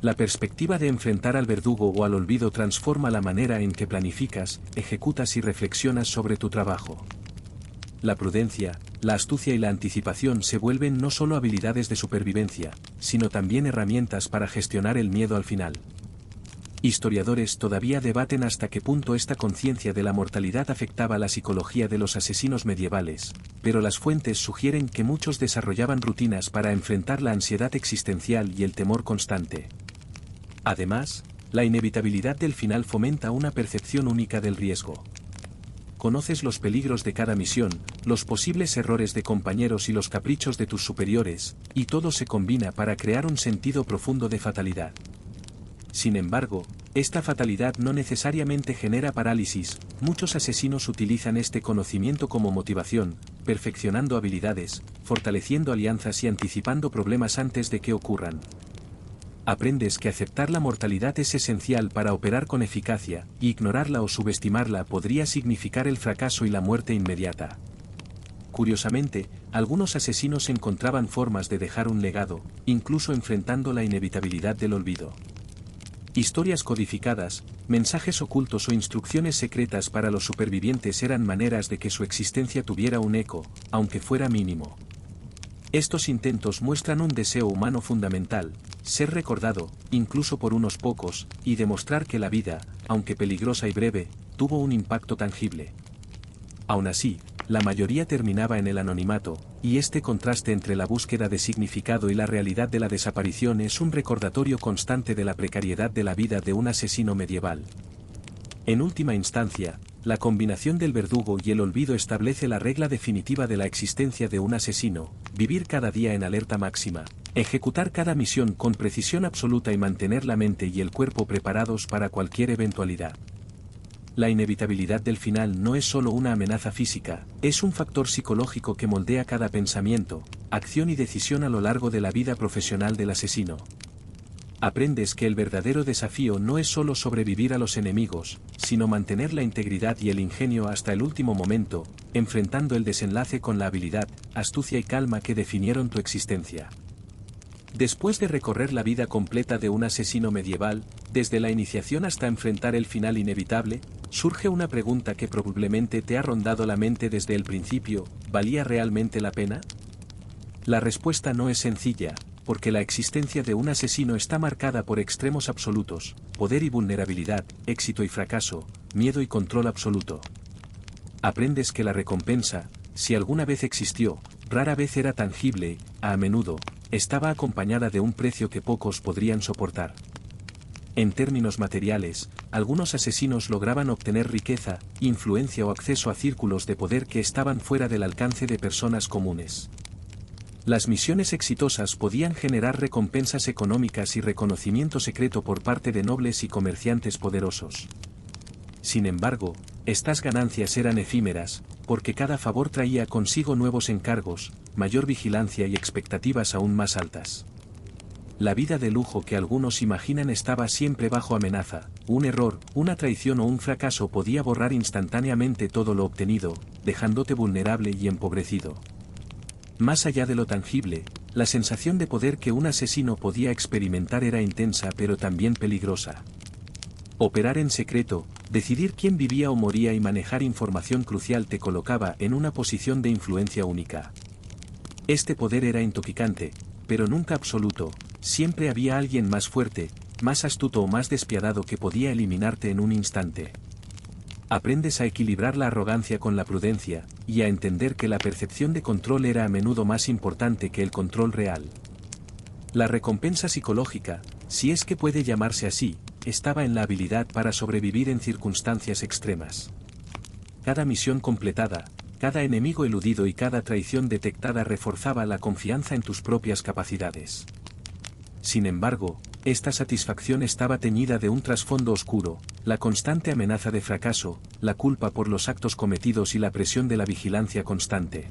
La perspectiva de enfrentar al verdugo o al olvido transforma la manera en que planificas, ejecutas y reflexionas sobre tu trabajo. La prudencia, la astucia y la anticipación se vuelven no solo habilidades de supervivencia, sino también herramientas para gestionar el miedo al final. Historiadores todavía debaten hasta qué punto esta conciencia de la mortalidad afectaba la psicología de los asesinos medievales, pero las fuentes sugieren que muchos desarrollaban rutinas para enfrentar la ansiedad existencial y el temor constante. Además, la inevitabilidad del final fomenta una percepción única del riesgo. Conoces los peligros de cada misión, los posibles errores de compañeros y los caprichos de tus superiores, y todo se combina para crear un sentido profundo de fatalidad. Sin embargo, esta fatalidad no necesariamente genera parálisis. Muchos asesinos utilizan este conocimiento como motivación, perfeccionando habilidades, fortaleciendo alianzas y anticipando problemas antes de que ocurran. Aprendes que aceptar la mortalidad es esencial para operar con eficacia, y ignorarla o subestimarla podría significar el fracaso y la muerte inmediata. Curiosamente, algunos asesinos encontraban formas de dejar un legado, incluso enfrentando la inevitabilidad del olvido. Historias codificadas, mensajes ocultos o instrucciones secretas para los supervivientes eran maneras de que su existencia tuviera un eco, aunque fuera mínimo. Estos intentos muestran un deseo humano fundamental: ser recordado, incluso por unos pocos, y demostrar que la vida, aunque peligrosa y breve, tuvo un impacto tangible. Aún así, la mayoría terminaba en el anonimato, y este contraste entre la búsqueda de significado y la realidad de la desaparición es un recordatorio constante de la precariedad de la vida de un asesino medieval. En última instancia, la combinación del verdugo y el olvido establece la regla definitiva de la existencia de un asesino: vivir cada día en alerta máxima, ejecutar cada misión con precisión absoluta y mantener la mente y el cuerpo preparados para cualquier eventualidad. La inevitabilidad del final no es solo una amenaza física, es un factor psicológico que moldea cada pensamiento, acción y decisión a lo largo de la vida profesional del asesino. Aprendes que el verdadero desafío no es solo sobrevivir a los enemigos, sino mantener la integridad y el ingenio hasta el último momento, enfrentando el desenlace con la habilidad, astucia y calma que definieron tu existencia. Después de recorrer la vida completa de un asesino medieval, desde la iniciación hasta enfrentar el final inevitable, surge una pregunta que probablemente te ha rondado la mente desde el principio: ¿valía realmente la pena? La respuesta no es sencilla, porque la existencia de un asesino está marcada por extremos absolutos: poder y vulnerabilidad, éxito y fracaso, miedo y control absoluto. Aprendes que la recompensa, si alguna vez existió, rara vez era tangible, a menudo, estaba acompañada de un precio que pocos podrían soportar. En términos materiales, algunos asesinos lograban obtener riqueza, influencia o acceso a círculos de poder que estaban fuera del alcance de personas comunes. Las misiones exitosas podían generar recompensas económicas y reconocimiento secreto por parte de nobles y comerciantes poderosos. Sin embargo, estas ganancias eran efímeras, porque cada favor traía consigo nuevos encargos, mayor vigilancia y expectativas aún más altas. La vida de lujo que algunos imaginan estaba siempre bajo amenaza: un error, una traición o un fracaso podía borrar instantáneamente todo lo obtenido, dejándote vulnerable y empobrecido. Más allá de lo tangible, la sensación de poder que un asesino podía experimentar era intensa pero también peligrosa. Operar en secreto, decidir quién vivía o moría y manejar información crucial te colocaba en una posición de influencia única. Este poder era intoxicante, pero nunca absoluto. Siempre había alguien más fuerte, más astuto o más despiadado que podía eliminarte en un instante. Aprendes a equilibrar la arrogancia con la prudencia, y a entender que la percepción de control era a menudo más importante que el control real. La recompensa psicológica, si es que puede llamarse así, estaba en la habilidad para sobrevivir en circunstancias extremas. Cada misión completada, cada enemigo eludido y cada traición detectada reforzaba la confianza en tus propias capacidades. Sin embargo, esta satisfacción estaba teñida de un trasfondo oscuro: la constante amenaza de fracaso, la culpa por los actos cometidos y la presión de la vigilancia constante.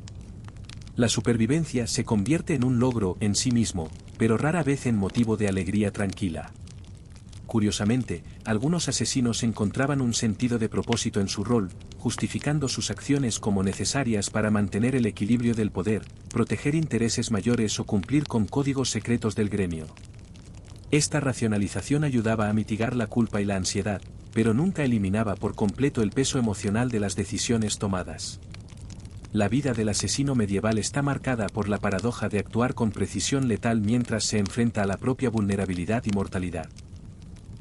La supervivencia se convierte en un logro en sí mismo, pero rara vez en motivo de alegría tranquila. Curiosamente, algunos asesinos encontraban un sentido de propósito en su rol, justificando sus acciones como necesarias para mantener el equilibrio del poder, proteger intereses mayores o cumplir con códigos secretos del gremio. Esta racionalización ayudaba a mitigar la culpa y la ansiedad, pero nunca eliminaba por completo el peso emocional de las decisiones tomadas. La vida del asesino medieval está marcada por la paradoja de actuar con precisión letal mientras se enfrenta a la propia vulnerabilidad y mortalidad.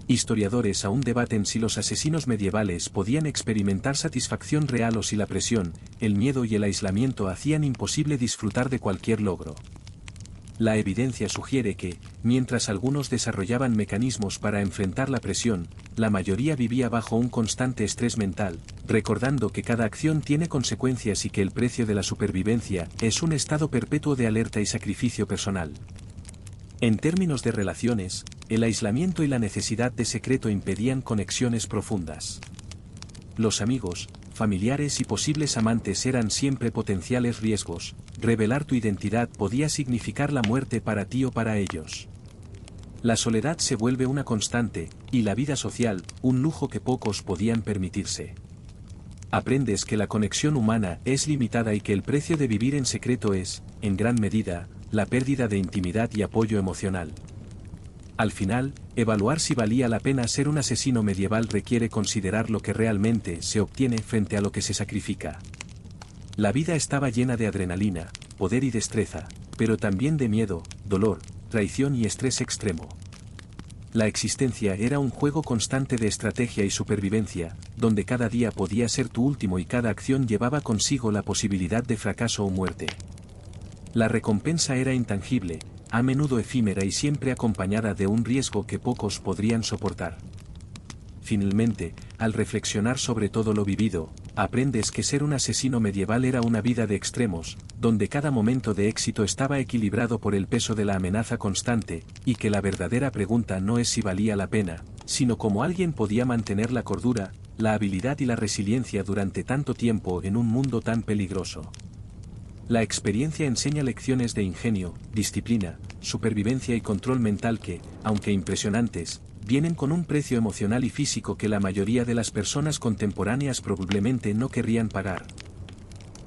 Historiadores aún debaten si los asesinos medievales podían experimentar satisfacción real o si la presión, el miedo y el aislamiento hacían imposible disfrutar de cualquier logro. La evidencia sugiere que, mientras algunos desarrollaban mecanismos para enfrentar la presión, la mayoría vivía bajo un constante estrés mental, recordando que cada acción tiene consecuencias y que el precio de la supervivencia es un estado perpetuo de alerta y sacrificio personal. En términos de relaciones, el aislamiento y la necesidad de secreto impedían conexiones profundas. Los amigos, familiares y posibles amantes eran siempre potenciales riesgos. Revelar tu identidad podía significar la muerte para ti o para ellos. La soledad se vuelve una constante, y la vida social, un lujo que pocos podían permitirse. Aprendes que la conexión humana es limitada y que el precio de vivir en secreto es, en gran medida, la pérdida de intimidad y apoyo emocional. Al final, evaluar si valía la pena ser un asesino medieval requiere considerar lo que realmente se obtiene frente a lo que se sacrifica. La vida estaba llena de adrenalina, poder y destreza, pero también de miedo, dolor, traición y estrés extremo. La existencia era un juego constante de estrategia y supervivencia, donde cada día podía ser tu último y cada acción llevaba consigo la posibilidad de fracaso o muerte. La recompensa era intangible, a menudo efímera y siempre acompañada de un riesgo que pocos podrían soportar. Finalmente, al reflexionar sobre todo lo vivido, aprendes que ser un asesino medieval era una vida de extremos, donde cada momento de éxito estaba equilibrado por el peso de la amenaza constante, y que la verdadera pregunta no es si valía la pena, sino cómo alguien podía mantener la cordura, la habilidad y la resiliencia durante tanto tiempo en un mundo tan peligroso. La experiencia enseña lecciones de ingenio, disciplina, supervivencia y control mental que, aunque impresionantes, vienen con un precio emocional y físico que la mayoría de las personas contemporáneas probablemente no querrían pagar.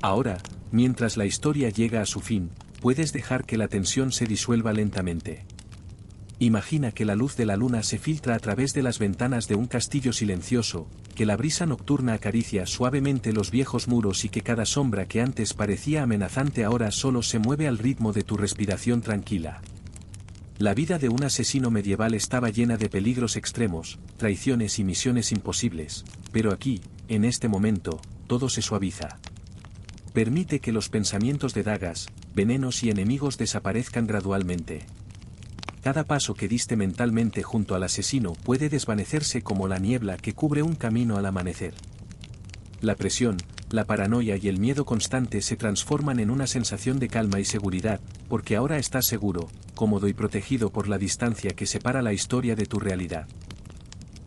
Ahora, mientras la historia llega a su fin, puedes dejar que la tensión se disuelva lentamente. Imagina que la luz de la luna se filtra a través de las ventanas de un castillo silencioso, que la brisa nocturna acaricia suavemente los viejos muros y que cada sombra que antes parecía amenazante ahora solo se mueve al ritmo de tu respiración tranquila. La vida de un asesino medieval estaba llena de peligros extremos, traiciones y misiones imposibles, pero aquí, en este momento, todo se suaviza. Permite que los pensamientos de dagas, venenos y enemigos desaparezcan gradualmente. Cada paso que diste mentalmente junto al asesino puede desvanecerse como la niebla que cubre un camino al amanecer. La presión, la paranoia y el miedo constante se transforman en una sensación de calma y seguridad, porque ahora estás seguro, cómodo y protegido por la distancia que separa la historia de tu realidad.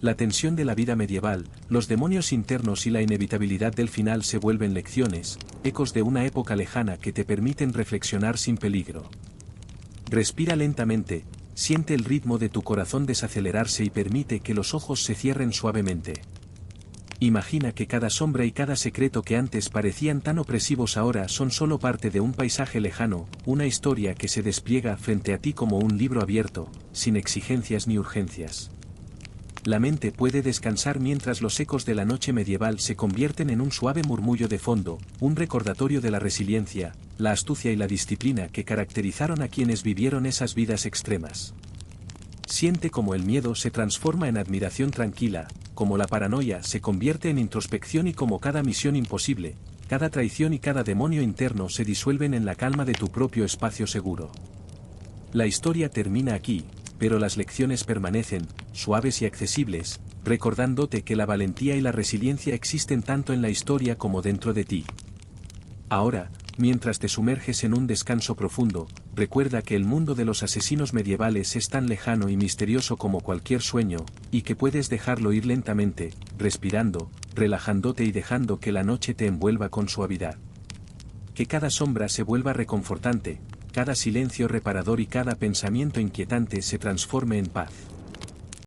La tensión de la vida medieval, los demonios internos y la inevitabilidad del final se vuelven lecciones, ecos de una época lejana que te permiten reflexionar sin peligro. Respira lentamente, siente el ritmo de tu corazón desacelerarse y permite que los ojos se cierren suavemente. Imagina que cada sombra y cada secreto que antes parecían tan opresivos ahora son solo parte de un paisaje lejano, una historia que se despliega frente a ti como un libro abierto, sin exigencias ni urgencias. La mente puede descansar mientras los ecos de la noche medieval se convierten en un suave murmullo de fondo, un recordatorio de la resiliencia, la astucia y la disciplina que caracterizaron a quienes vivieron esas vidas extremas. Siente como el miedo se transforma en admiración tranquila, como la paranoia se convierte en introspección y como cada misión imposible, cada traición y cada demonio interno se disuelven en la calma de tu propio espacio seguro. La historia termina aquí, pero las lecciones permanecen, suaves y accesibles, recordándote que la valentía y la resiliencia existen tanto en la historia como dentro de ti. Ahora, mientras te sumerges en un descanso profundo, recuerda que el mundo de los asesinos medievales es tan lejano y misterioso como cualquier sueño, y que puedes dejarlo ir lentamente, respirando, relajándote y dejando que la noche te envuelva con suavidad. Que cada sombra se vuelva reconfortante, cada silencio reparador y cada pensamiento inquietante se transforme en paz.